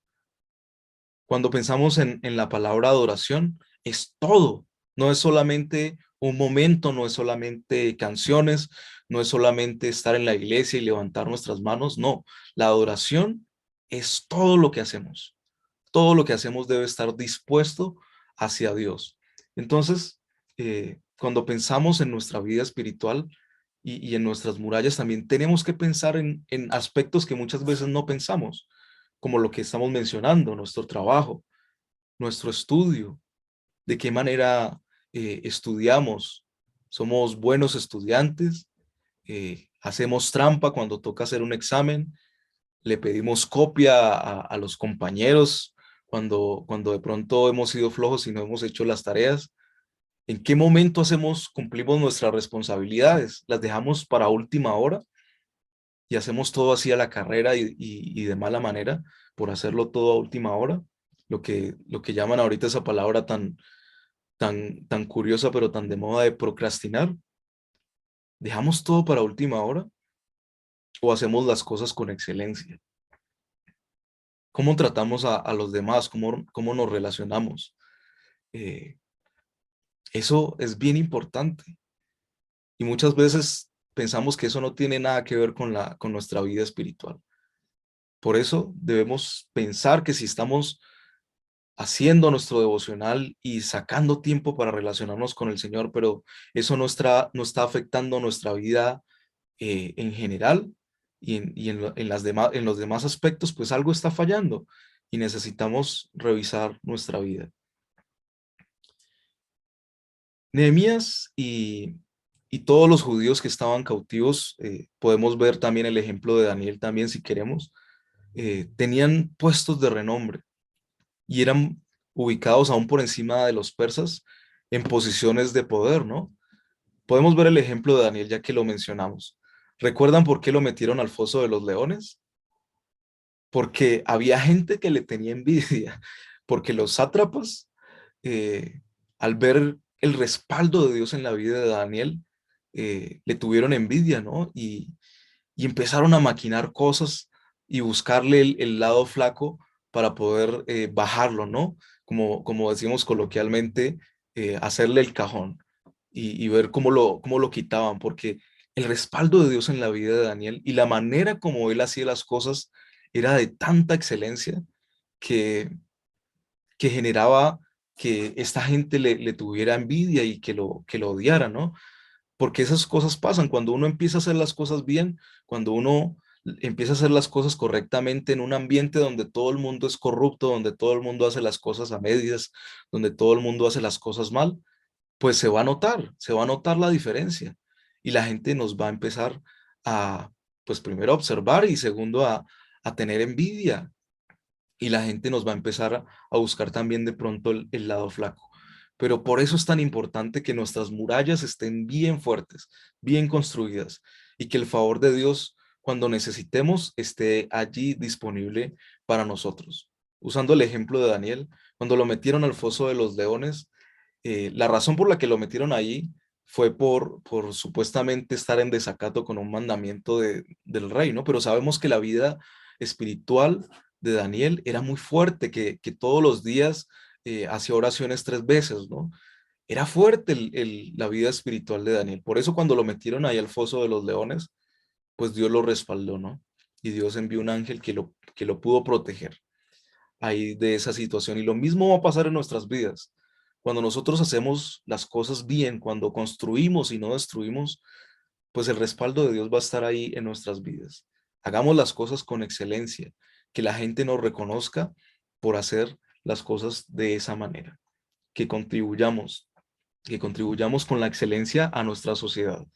Cuando pensamos en la palabra adoración, es todo. No es solamente un momento, no es solamente canciones, no es solamente estar en la iglesia y levantar nuestras manos. No, la adoración es todo lo que hacemos. Todo lo que hacemos debe estar dispuesto hacia Dios. Entonces, cuando pensamos en nuestra vida espiritual y en nuestras murallas, también tenemos que pensar en aspectos que muchas veces no pensamos, como lo que estamos mencionando, nuestro trabajo, nuestro estudio, de qué manera estudiamos. Somos buenos estudiantes, hacemos trampa cuando toca hacer un examen, le pedimos copia a los compañeros cuando de pronto hemos sido flojos y no hemos hecho las tareas. ¿En qué momento cumplimos nuestras responsabilidades? ¿Las dejamos para última hora y hacemos todo así a la carrera y de mala manera por hacerlo todo a última hora? Lo que llaman ahorita esa palabra tan curiosa, pero tan de moda, de procrastinar. ¿Dejamos todo para última hora o hacemos las cosas con excelencia? ¿Cómo tratamos a los demás? ¿Cómo nos relacionamos? Eh, Eso es bien importante. Y muchas veces pensamos que eso no tiene nada que ver con nuestra vida espiritual. Por eso debemos pensar que si estamos haciendo nuestro devocional y sacando tiempo para relacionarnos con el Señor, pero eso no está afectando nuestra vida en general en los demás aspectos, pues algo está fallando y necesitamos revisar nuestra vida. Nehemías y todos los judíos que estaban cautivos, podemos ver también el ejemplo de Daniel también si queremos, tenían puestos de renombre y eran ubicados aún por encima de los persas en posiciones de poder, ¿no? Podemos ver el ejemplo de Daniel ya que lo mencionamos. ¿Recuerdan por qué lo metieron al foso de los leones? Porque había gente que le tenía envidia, porque los sátrapas, al ver el respaldo de Dios en la vida de Daniel, le tuvieron envidia, ¿no? Y empezaron a maquinar cosas y buscarle el lado flaco para poder bajarlo, ¿no? Como decimos coloquialmente, hacerle el cajón y ver cómo lo quitaban, porque el respaldo de Dios en la vida de Daniel y la manera como él hacía las cosas era de tanta excelencia que, que generaba que esta gente le tuviera envidia y que lo odiara, ¿no? Porque esas cosas pasan cuando uno empieza a hacer las cosas bien, cuando uno empieza a hacer las cosas correctamente en un ambiente donde todo el mundo es corrupto, donde todo el mundo hace las cosas a medias, donde todo el mundo hace las cosas mal, pues se va a notar la diferencia y la gente nos va a empezar a, pues primero a observar y segundo a tener envidia y la gente nos va a empezar a buscar también de pronto el lado flaco. Pero por eso es tan importante que nuestras murallas estén bien fuertes, bien construidas y que el favor de Dios cuando necesitemos esté allí disponible para nosotros. Usando el ejemplo de Daniel, cuando lo metieron al foso de los leones, la razón por la que lo metieron ahí fue por supuestamente estar en desacato con un mandamiento del rey, ¿no? Pero sabemos que la vida espiritual de Daniel era muy fuerte, que todos los días hacía oraciones 3 veces, ¿no? Era fuerte la vida espiritual de Daniel. Por eso cuando lo metieron ahí al foso de los leones, pues Dios lo respaldó, ¿no? Y Dios envió un ángel que lo pudo proteger ahí de esa situación. Y lo mismo va a pasar en nuestras vidas. Cuando nosotros hacemos las cosas bien, cuando construimos y no destruimos, pues el respaldo de Dios va a estar ahí en nuestras vidas. Hagamos las cosas con excelencia, que la gente nos reconozca por hacer las cosas de esa manera, que contribuyamos con la excelencia a nuestra sociedad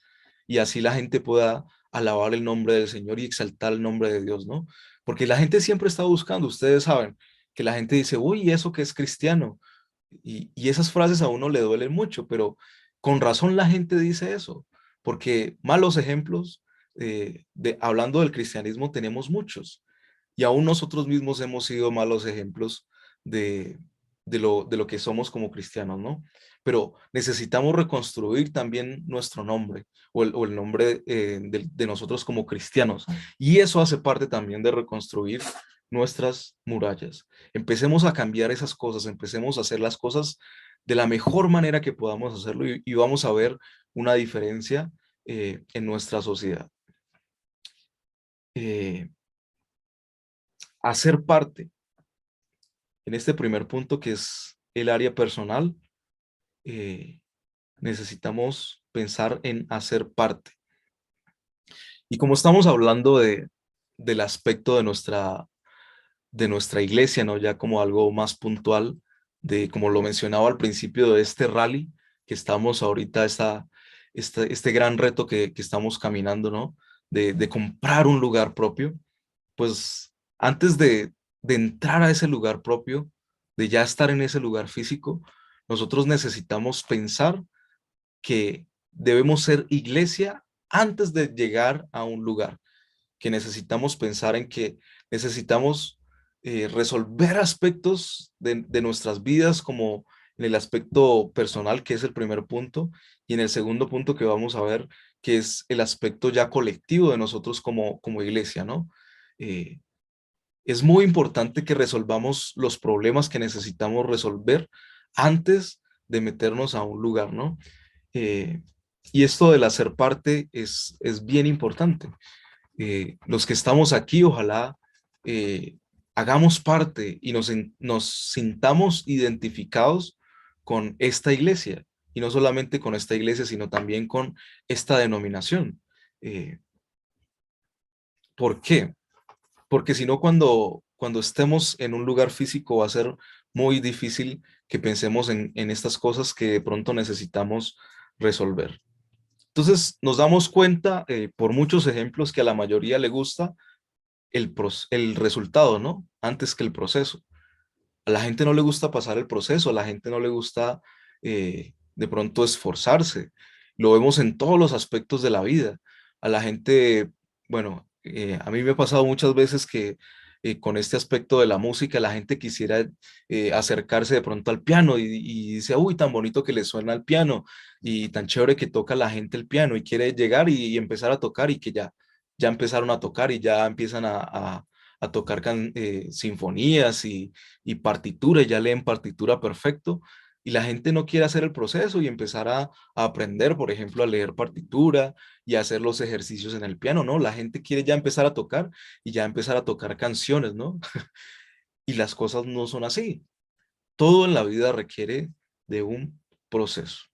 y así la gente pueda alabar el nombre del Señor y exaltar el nombre de Dios, ¿no? Porque la gente siempre está buscando, ustedes saben, que la gente dice, uy, eso que es cristiano, y esas frases a uno le duelen mucho, pero con razón la gente dice eso, porque malos ejemplos, hablando del cristianismo, tenemos muchos, y aún nosotros mismos hemos sido malos ejemplos de, de lo que somos como cristianos, ¿no? Pero necesitamos reconstruir también nuestro nombre o el nombre de nosotros como cristianos, y eso hace parte también de reconstruir nuestras murallas. Empecemos a cambiar esas cosas, empecemos a hacer las cosas de la mejor manera que podamos hacerlo y vamos a ver una diferencia en nuestra sociedad. Eh, Hacer parte, en este primer punto que es el área personal, eh, necesitamos pensar en hacer parte. Y como estamos hablando del aspecto de nuestra iglesia, ¿no? Ya como algo más puntual, como lo mencionaba al principio de este rally, que estamos ahorita, este gran reto que estamos caminando, ¿no? De comprar un lugar propio, pues antes de entrar a ese lugar propio, de ya estar en ese lugar físico, Nosotros necesitamos pensar que debemos ser iglesia antes de llegar a un lugar, que necesitamos pensar en que necesitamos resolver aspectos de nuestras vidas, como en el aspecto personal, que es el primer punto, y en el segundo punto que vamos a ver, que es el aspecto ya colectivo de nosotros como iglesia, ¿no? Eh, es muy importante que resolvamos los problemas que necesitamos resolver antes de meternos a un lugar, ¿no? Eh, y esto del hacer parte es bien importante. Los que estamos aquí, ojalá hagamos parte y nos sintamos identificados con esta iglesia, y no solamente con esta iglesia, sino también con esta denominación. Eh, ¿Por qué? Porque si no, cuando estemos en un lugar físico va a ser muy difícil que pensemos en estas cosas que de pronto necesitamos resolver. Entonces nos damos cuenta por muchos ejemplos que a la mayoría le gusta el resultado, ¿no? Antes que el proceso. A la gente no le gusta pasar el proceso, a la gente no le gusta de pronto esforzarse. Lo vemos en todos los aspectos de la vida. A la gente, bueno, a mí me ha pasado muchas veces que con este aspecto de la música, la gente quisiera acercarse de pronto al piano y dice, uy, tan bonito que le suena al piano y tan chévere que toca la gente el piano, y quiere llegar y empezar a tocar, y que ya empezaron a tocar y ya empiezan a tocar sinfonías y partitura, y ya leen partitura perfecto, y la gente no quiere hacer el proceso y empezar a aprender, por ejemplo, a leer partitura y a hacer los ejercicios en el piano, ¿no? La gente quiere ya empezar a tocar y ya empezar a tocar canciones, ¿no? Y las cosas no son así. Todo en la vida requiere de un proceso.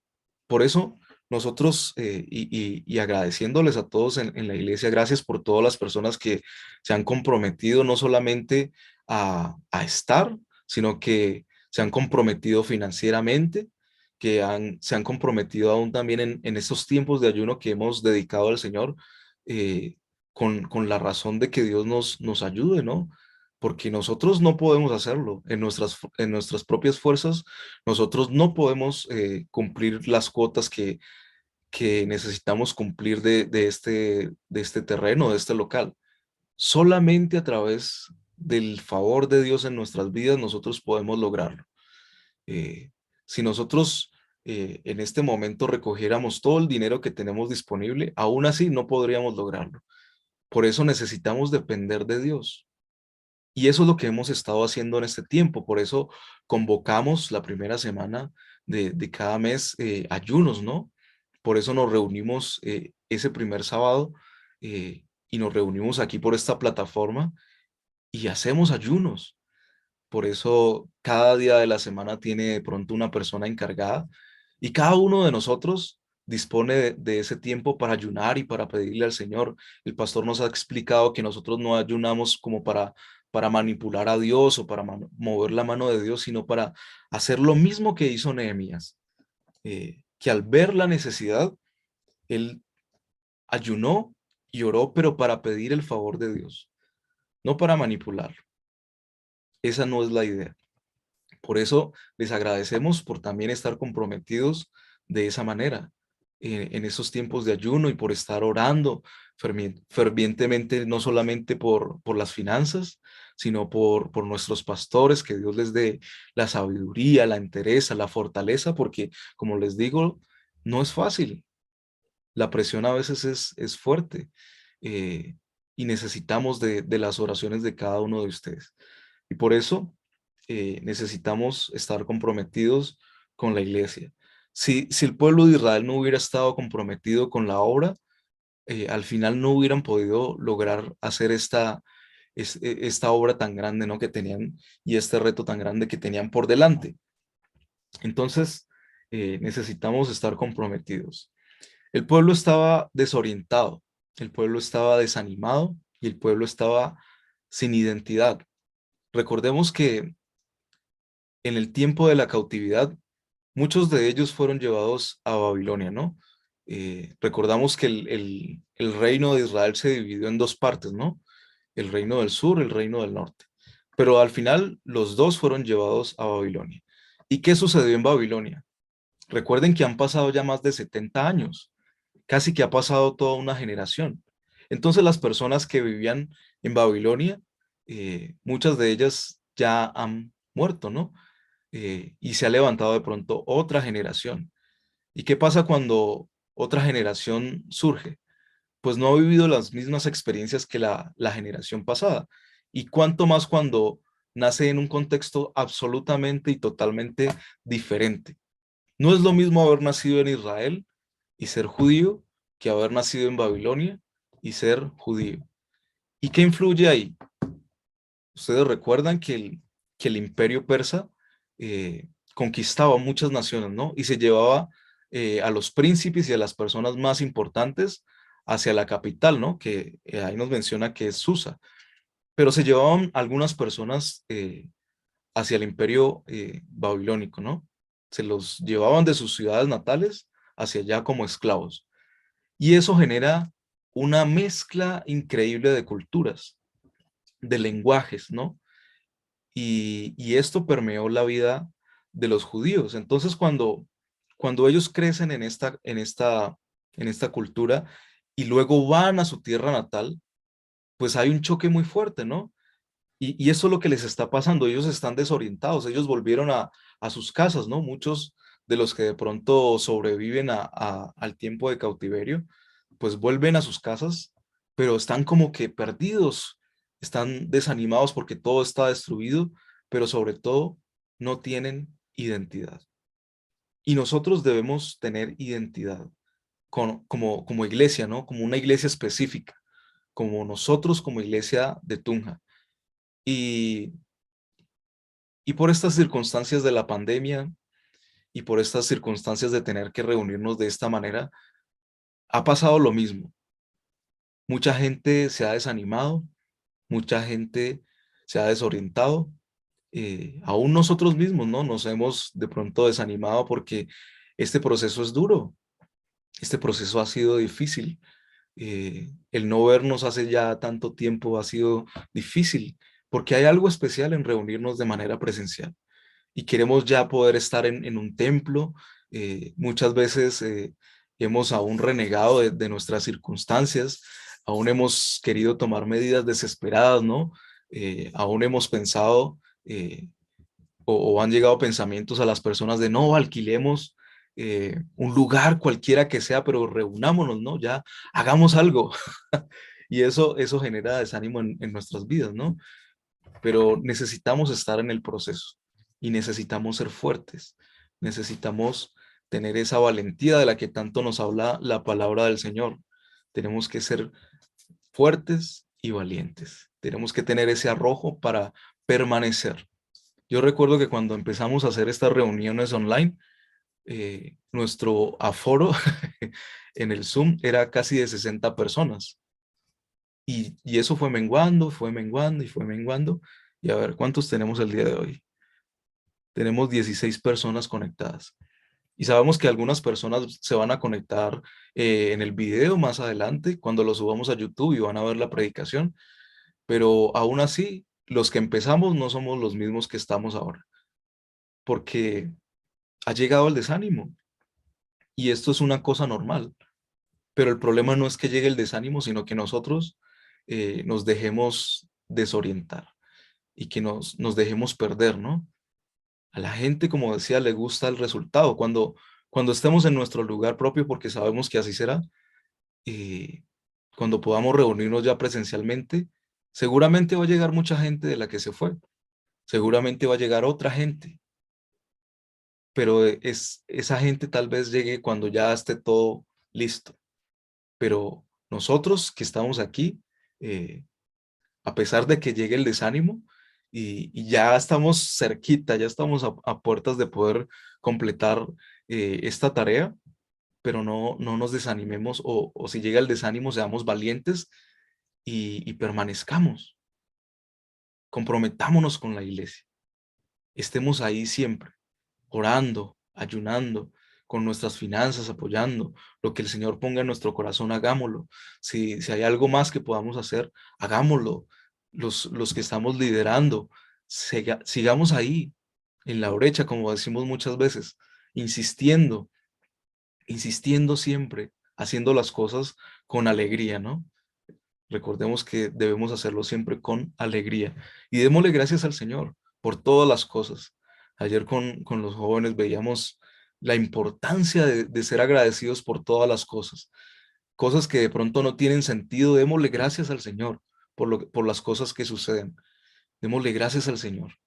Por eso nosotros, y agradeciéndoles a todos en la iglesia, gracias por todas las personas que se han comprometido no solamente a estar, sino que se han comprometido financieramente, se han comprometido aún también en estos tiempos de ayuno que hemos dedicado al Señor, eh, con la razón de que Dios nos ayude, ¿no? Porque nosotros no podemos hacerlo en nuestras propias fuerzas. Nosotros no podemos cumplir las cuotas que necesitamos cumplir de este terreno, de este local. Solamente a través del favor de Dios en nuestras vidas nosotros podemos lograrlo. Eh, si nosotros en este momento recogiéramos todo el dinero que tenemos disponible, aún así no podríamos lograrlo. Por eso necesitamos depender de Dios. Y eso es lo que hemos estado haciendo en este tiempo. Por eso convocamos la primera semana de cada mes ayunos, ¿no? Por eso nos reunimos ese primer sábado, y nos reunimos aquí por esta plataforma y hacemos ayunos. Por eso cada día de la semana tiene de pronto una persona encargada, y cada uno de nosotros dispone de ese tiempo para ayunar y para pedirle al Señor. El pastor nos ha explicado que nosotros no ayunamos como para manipular a Dios o para mover la mano de Dios, sino para hacer lo mismo que hizo Nehemías, que al ver la necesidad, él ayunó y oró, pero para pedir el favor de Dios, no para manipular. Esa no es la idea. Por eso les agradecemos por también estar comprometidos de esa manera en esos tiempos de ayuno, y por estar orando fervientemente, no solamente por las finanzas, sino por nuestros pastores, que Dios les dé la sabiduría, la entereza, la fortaleza, porque como les digo, no es fácil. La presión a veces es fuerte, eh, y necesitamos de las oraciones de cada uno de ustedes. Y por eso necesitamos estar comprometidos con la iglesia. Si el pueblo de Israel no hubiera estado comprometido con la obra, al final no hubieran podido lograr hacer esta obra tan grande, ¿no?, que tenían, y este reto tan grande que tenían por delante. Entonces, necesitamos estar comprometidos. El pueblo estaba desorientado, el pueblo estaba desanimado y el pueblo estaba sin identidad. Recordemos que en el tiempo de la cautividad, muchos de ellos fueron llevados a Babilonia, ¿no? Recordamos que el reino de Israel se dividió en dos partes, ¿no? El reino del sur, el reino del norte. Pero al final los dos fueron llevados a Babilonia. ¿Y qué sucedió en Babilonia? Recuerden que han pasado ya más de 70 años, casi que ha pasado toda una generación. Entonces las personas que vivían en Babilonia, muchas de ellas ya han muerto, ¿no? Y se ha levantado de pronto otra generación. ¿Y qué pasa cuando otra generación surge? Pues no ha vivido las mismas experiencias que la generación pasada. Y cuánto más cuando nace en un contexto absolutamente y totalmente diferente. No es lo mismo haber nacido en Israel y ser judío que haber nacido en Babilonia y ser judío. ¿Y qué influye ahí? Ustedes recuerdan que el imperio persa conquistaba muchas naciones, ¿no? Y se llevaba a los príncipes y a las personas más importantes hacia la capital, ¿no? Que ahí nos menciona que es Susa. Pero se llevaban algunas personas hacia el imperio babilónico, ¿no? Se los llevaban de sus ciudades natales hacia allá como esclavos. Y eso genera una mezcla increíble de culturas, de lenguajes, ¿no? Y esto permeó la vida de los judíos. Entonces, cuando ellos crecen en esta cultura y luego van a su tierra natal, pues hay un choque muy fuerte, ¿no? Y eso es lo que les está pasando. Ellos están desorientados. Ellos volvieron a sus casas, ¿no? Muchos de los que de pronto sobreviven al tiempo de cautiverio, pues vuelven a sus casas, pero están como que perdidos, están desanimados porque todo está destruido, pero sobre todo no tienen identidad. Y nosotros debemos tener identidad como iglesia, ¿no? Como una iglesia específica, como nosotros como iglesia de Tunja. Y, y por estas circunstancias de la pandemia y por estas circunstancias de tener que reunirnos de esta manera, ha pasado lo mismo. Mucha gente se ha desanimado, mucha gente se ha desorientado. Aún nosotros mismos, ¿no? Nos hemos de pronto desanimado porque este proceso es duro, este proceso ha sido difícil. El no vernos hace ya tanto tiempo ha sido difícil porque hay algo especial en reunirnos de manera presencial y queremos ya poder estar en un templo. Muchas veces hemos aún renegado de nuestras circunstancias, aún hemos querido tomar medidas desesperadas, ¿no? Aún hemos pensado o han llegado pensamientos a las personas de no, alquilemos un lugar cualquiera que sea, pero reunámonos, ¿no? Ya hagamos algo. Y eso genera desánimo en nuestras vidas, ¿no? Pero necesitamos estar en el proceso y necesitamos ser fuertes, necesitamos tener esa valentía de la que tanto nos habla la palabra del Señor. Tenemos que ser fuertes y valientes. Tenemos que tener ese arrojo para permanecer. Yo recuerdo que cuando empezamos a hacer estas reuniones online, nuestro aforo en el Zoom era casi de 60 personas. Y eso fue menguando, fue menguando y fue menguando. Y a ver, ¿cuántos tenemos el día de hoy? Tenemos 16 personas conectadas. Y sabemos que algunas personas se van a conectar en el video más adelante, cuando lo subamos a YouTube y van a ver la predicación. Pero aún así, los que empezamos no somos los mismos que estamos ahora, porque ha llegado el desánimo. Y esto es una cosa normal. Pero el problema no es que llegue el desánimo, sino que nosotros nos dejemos desorientar y que nos dejemos perder, ¿no? A la gente, como decía, le gusta el resultado. Cuando estemos en nuestro lugar propio, porque sabemos que así será, eh, cuando podamos reunirnos ya presencialmente, seguramente va a llegar mucha gente de la que se fue. Seguramente va a llegar otra gente, pero esa gente tal vez llegue cuando ya esté todo listo. Pero nosotros que estamos aquí, eh, a pesar de que llegue el desánimo y ya estamos cerquita, ya estamos a puertas de poder completar esta tarea, pero no nos desanimemos o si llega el desánimo, seamos valientes y permanezcamos, comprometámonos con la iglesia, estemos ahí siempre, orando, ayunando, con nuestras finanzas, apoyando lo que el Señor ponga en nuestro corazón, hagámoslo. Si hay algo más que podamos hacer, hagámoslo. Los que estamos liderando, sigamos ahí, en la brecha, como decimos muchas veces, insistiendo, insistiendo siempre, haciendo las cosas con alegría, ¿no? Recordemos que debemos hacerlo siempre con alegría y démosle gracias al Señor por todas las cosas. Ayer con los jóvenes veíamos la importancia de ser agradecidos por todas las cosas. Cosas que de pronto no tienen sentido, démosle gracias al Señor por las cosas que suceden. Démosle gracias al Señor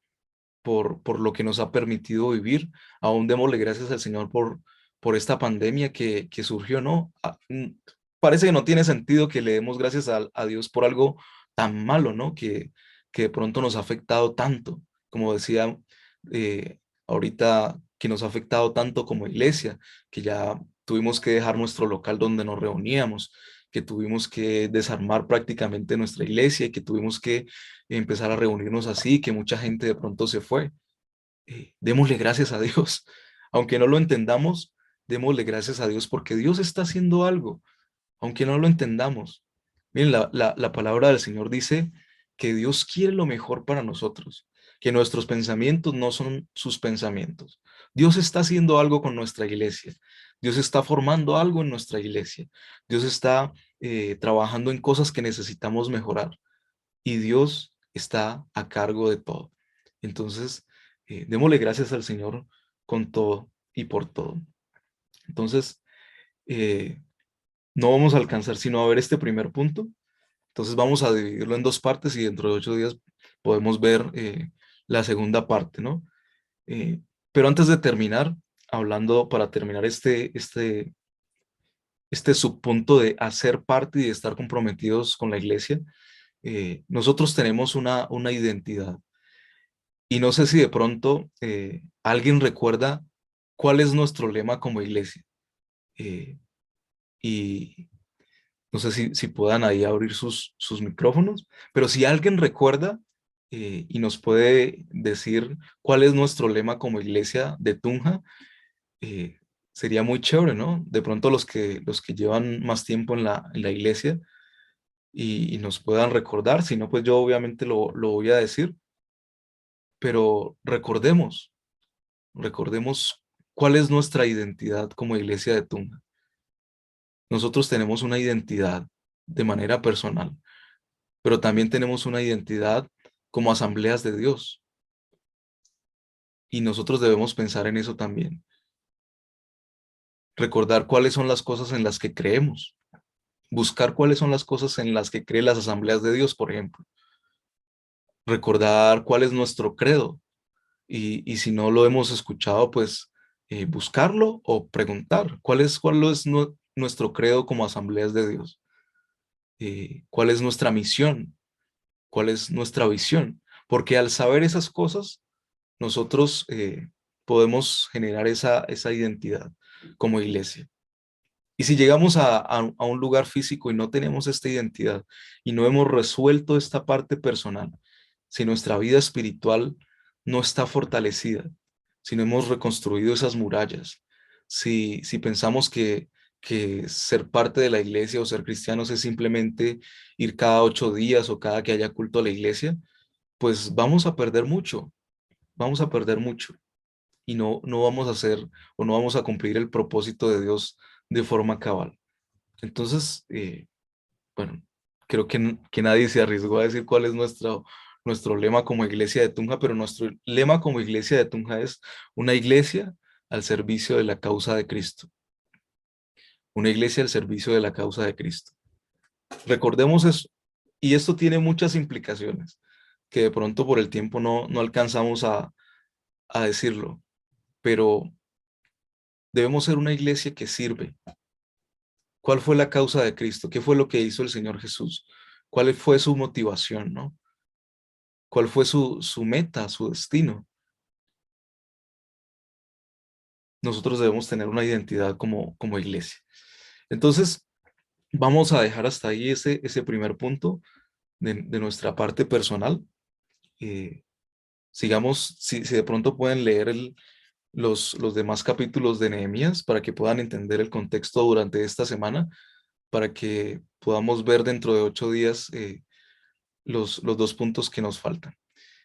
por lo que nos ha permitido vivir. Aún démosle gracias al Señor por esta pandemia que surgió, ¿no? Parece que no tiene sentido que le demos gracias a Dios por algo tan malo, ¿no? Que de pronto nos ha afectado tanto, como decía ahorita, que nos ha afectado tanto como iglesia, que ya tuvimos que dejar nuestro local donde nos reuníamos, que tuvimos que desarmar prácticamente nuestra iglesia y que tuvimos que empezar a reunirnos así, que mucha gente de pronto se fue. Démosle gracias a Dios. Aunque no lo entendamos, démosle gracias a Dios porque Dios está haciendo algo, aunque no lo entendamos. Miren, la palabra del Señor dice que Dios quiere lo mejor para nosotros, que nuestros pensamientos no son sus pensamientos. Dios está haciendo algo con nuestra iglesia. Dios está formando algo en nuestra iglesia. Dios está trabajando en cosas que necesitamos mejorar y Dios está a cargo de todo. Entonces, démosle gracias al Señor con todo y por todo. Entonces, eh, no vamos a alcanzar sino a ver este primer punto. Entonces vamos a dividirlo en dos partes y dentro de 8 días podemos ver la segunda parte, ¿no? Eh, pero antes de terminar, hablando para terminar este subpunto de hacer parte y de estar comprometidos con la iglesia, nosotros tenemos una identidad. Y no sé si de pronto alguien recuerda cuál es nuestro lema como iglesia. Eh, y no sé si puedan ahí abrir sus micrófonos, pero si alguien recuerda y nos puede decir cuál es nuestro lema como iglesia de Tunja, eh, sería muy chévere, ¿no? De pronto los que llevan más tiempo en la iglesia y nos puedan recordar, si no, pues yo obviamente lo voy a decir, pero recordemos cuál es nuestra identidad como iglesia de Tunja. Nosotros tenemos una identidad de manera personal, pero también tenemos una identidad como asambleas de Dios. Y nosotros debemos pensar en eso también. Recordar cuáles son las cosas en las que creemos. Buscar cuáles son las cosas en las que creen las asambleas de Dios, por ejemplo. Recordar cuál es nuestro credo. Y si no lo hemos escuchado, pues buscarlo o preguntar cuál es nuestro credo como asambleas de Dios. ¿Cuál es nuestra misión? ¿Cuál es nuestra visión? Porque al saber esas cosas, nosotros podemos generar esa identidad como iglesia. Y si llegamos a un lugar físico y no tenemos esta identidad y no hemos resuelto esta parte personal, si nuestra vida espiritual no está fortalecida, si no hemos reconstruido esas murallas, si pensamos que ser parte de la iglesia o ser cristianos es simplemente ir cada 8 días o cada que haya culto a la iglesia, pues vamos a perder mucho y no vamos a hacer o no vamos a cumplir el propósito de Dios de forma cabal. Entonces, bueno, creo que nadie se arriesgó a decir cuál es nuestro lema como iglesia de Tunja, pero nuestro lema como iglesia de Tunja es una iglesia al servicio de la causa de Cristo. Una iglesia al servicio de la causa de Cristo. Recordemos eso. Y esto tiene muchas implicaciones que de pronto por el tiempo no alcanzamos a decirlo, pero debemos ser una iglesia que sirve. ¿Cuál fue la causa de Cristo? ¿Qué fue lo que hizo el Señor Jesús? ¿Cuál fue su motivación, no? ¿Cuál fue su meta, su destino? Nosotros debemos tener una identidad como iglesia. Entonces, vamos a dejar hasta ahí ese primer punto de nuestra parte personal. Sigamos, si de pronto pueden leer los demás capítulos de Nehemías para que puedan entender el contexto durante esta semana, para que podamos ver dentro de 8 días los 2 puntos que nos faltan.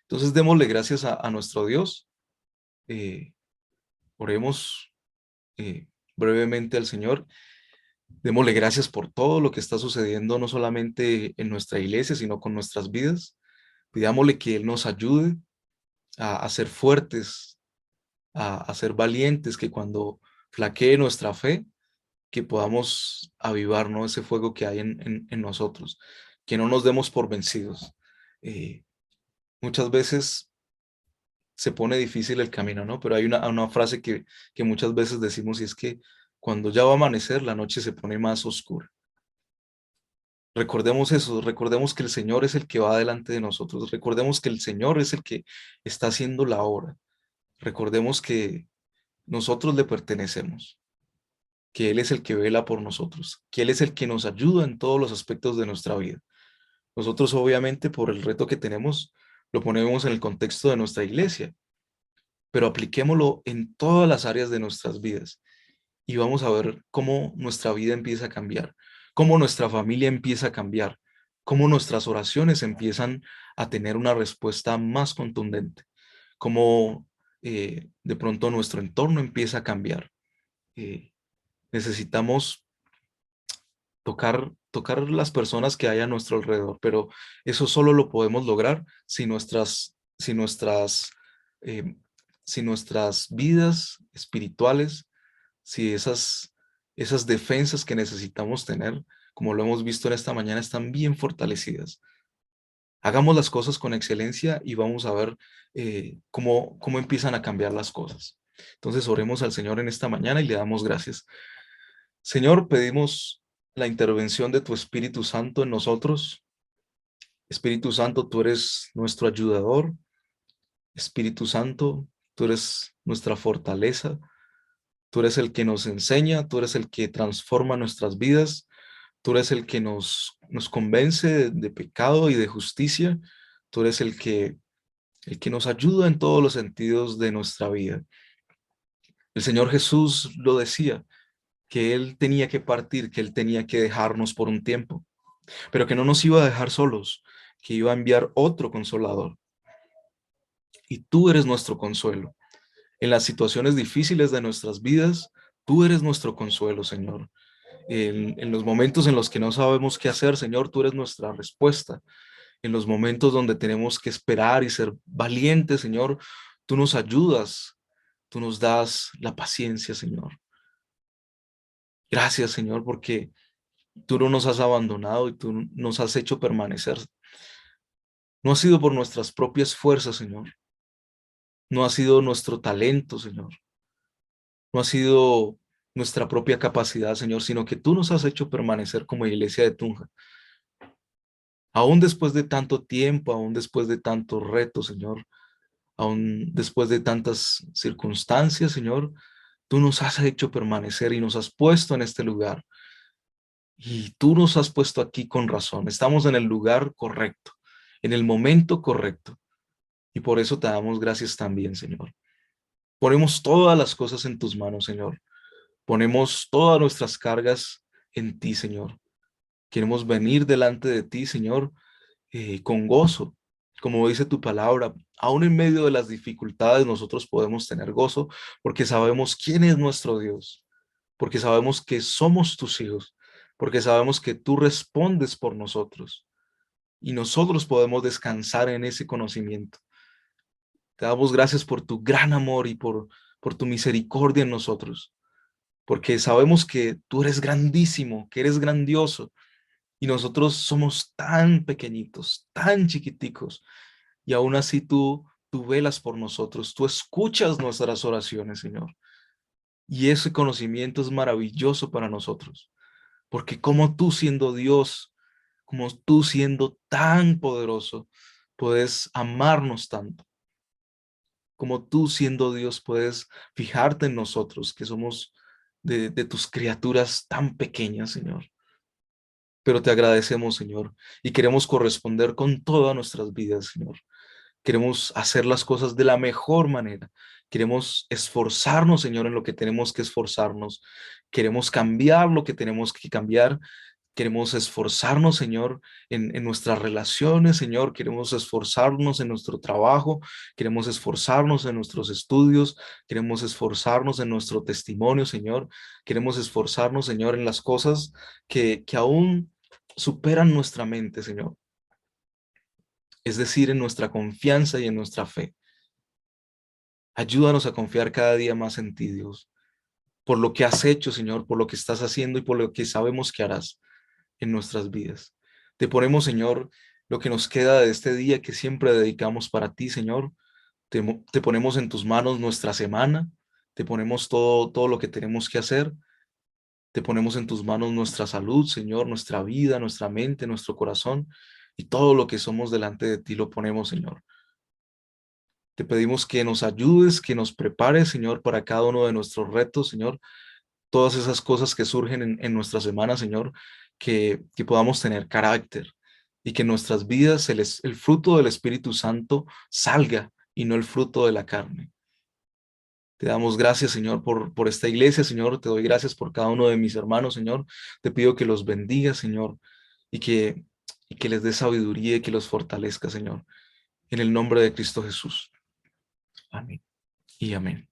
Entonces, démosle gracias a nuestro Dios eh, oremos brevemente al Señor. Démosle gracias por todo lo que está sucediendo, no solamente en nuestra iglesia, sino con nuestras vidas. Pidámosle que Él nos ayude a ser fuertes, a ser valientes, que cuando flaquee nuestra fe, que podamos avivar, ¿no?, ese fuego que hay en nosotros, que no nos demos por vencidos. Eh, Muchas veces se pone difícil el camino, ¿no? Pero hay una frase que muchas veces decimos, y es que cuando ya va a amanecer, la noche se pone más oscura. Recordemos eso, recordemos que el Señor es el que va delante de nosotros, recordemos que el Señor es el que está haciendo la obra, recordemos que nosotros le pertenecemos, que Él es el que vela por nosotros, que Él es el que nos ayuda en todos los aspectos de nuestra vida. Nosotros obviamente por el reto que tenemos lo ponemos en el contexto de nuestra iglesia, pero apliquémoslo en todas las áreas de nuestras vidas y vamos a ver cómo nuestra vida empieza a cambiar, cómo nuestra familia empieza a cambiar, cómo nuestras oraciones empiezan a tener una respuesta más contundente, cómo de pronto nuestro entorno empieza a cambiar. Necesitamos tocar las personas que hay a nuestro alrededor, pero eso solo lo podemos lograr eh, si nuestras vidas espirituales, si esas defensas que necesitamos tener, como lo hemos visto en esta mañana, están bien fortalecidas. Hagamos las cosas con excelencia y vamos a ver cómo empiezan a cambiar las cosas. Entonces oremos al Señor en esta mañana y le damos gracias. Señor, pedimos la intervención de tu Espíritu Santo en nosotros. Espíritu Santo, tú eres nuestro ayudador. Espíritu Santo, tú eres nuestra fortaleza. Tú eres el que nos enseña, tú eres el que transforma nuestras vidas. Tú eres el que nos convence de pecado y de justicia. Tú eres el que nos ayuda en todos los sentidos de nuestra vida. El Señor Jesús lo decía, que Él tenía que partir, que Él tenía que dejarnos por un tiempo, pero que no nos iba a dejar solos, que iba a enviar otro consolador. Y tú eres nuestro consuelo. En las situaciones difíciles de nuestras vidas, tú eres nuestro consuelo, Señor. En los momentos en los que no sabemos qué hacer, Señor, tú eres nuestra respuesta. En los momentos donde tenemos que esperar y ser valientes, Señor, tú nos ayudas, tú nos das la paciencia, Señor. Gracias, Señor, porque tú no nos has abandonado y tú nos has hecho permanecer. No ha sido por nuestras propias fuerzas, Señor. No ha sido nuestro talento, Señor. No ha sido nuestra propia capacidad, Señor, sino que tú nos has hecho permanecer como iglesia de Tunja. Aún después de tanto tiempo, aún después de tantos retos, Señor, aún después de tantas circunstancias, Señor, tú nos has hecho permanecer y nos has puesto en este lugar. Y tú nos has puesto aquí con razón. Estamos en el lugar correcto, en el momento correcto. Y por eso te damos gracias también, Señor. Ponemos todas las cosas en tus manos, Señor. Ponemos todas nuestras cargas en ti, Señor. Queremos venir delante de ti, Señor, con gozo. Como dice tu palabra, aún en medio de las dificultades nosotros podemos tener gozo porque sabemos quién es nuestro Dios, porque sabemos que somos tus hijos, porque sabemos que tú respondes por nosotros y nosotros podemos descansar en ese conocimiento. Te damos gracias por tu gran amor y por tu misericordia en nosotros, porque sabemos que tú eres grandísimo, que eres grandioso y nosotros somos tan pequeñitos, tan chiquiticos y aún así tú velas por nosotros, tú escuchas nuestras oraciones, Señor. Y ese conocimiento es maravilloso para nosotros, porque como tú siendo Dios, como tú siendo tan poderoso, puedes amarnos tanto. Como tú siendo Dios puedes fijarte en nosotros, que somos de tus criaturas tan pequeñas, Señor. Pero te agradecemos, Señor, y queremos corresponder con todas nuestras vidas, Señor. Queremos hacer las cosas de la mejor manera. Queremos esforzarnos, Señor, en lo que tenemos que esforzarnos. Queremos cambiar lo que tenemos que cambiar. Queremos esforzarnos, Señor, en nuestras relaciones, Señor. Queremos esforzarnos en nuestro trabajo. Queremos esforzarnos en nuestros estudios. Queremos esforzarnos en nuestro testimonio, Señor. Queremos esforzarnos, Señor, en las cosas que aún superan nuestra mente, Señor. Es decir, en nuestra confianza y en nuestra fe. Ayúdanos a confiar cada día más en ti, Dios, por lo que has hecho, Señor, por lo que estás haciendo y por lo que sabemos que harás en nuestras vidas. Te ponemos, Señor, lo que nos queda de este día que siempre dedicamos para ti, Señor. Te ponemos en tus manos nuestra semana. Te ponemos todo lo que tenemos que hacer. Te ponemos en tus manos nuestra salud, Señor, nuestra vida, nuestra mente, nuestro corazón y todo lo que somos delante de ti lo ponemos, Señor. Te pedimos que nos ayudes, que nos prepares, Señor, para cada uno de nuestros retos, Señor. Todas esas cosas que surgen en nuestra semana, Señor, que podamos tener carácter y que en nuestras vidas el fruto del Espíritu Santo salga y no el fruto de la carne. Te damos gracias, Señor, por esta iglesia, Señor. Te doy gracias por cada uno de mis hermanos, Señor. Te pido que los bendiga, Señor, y que les dé sabiduría y que los fortalezca, Señor. En el nombre de Cristo Jesús. Amén y amén.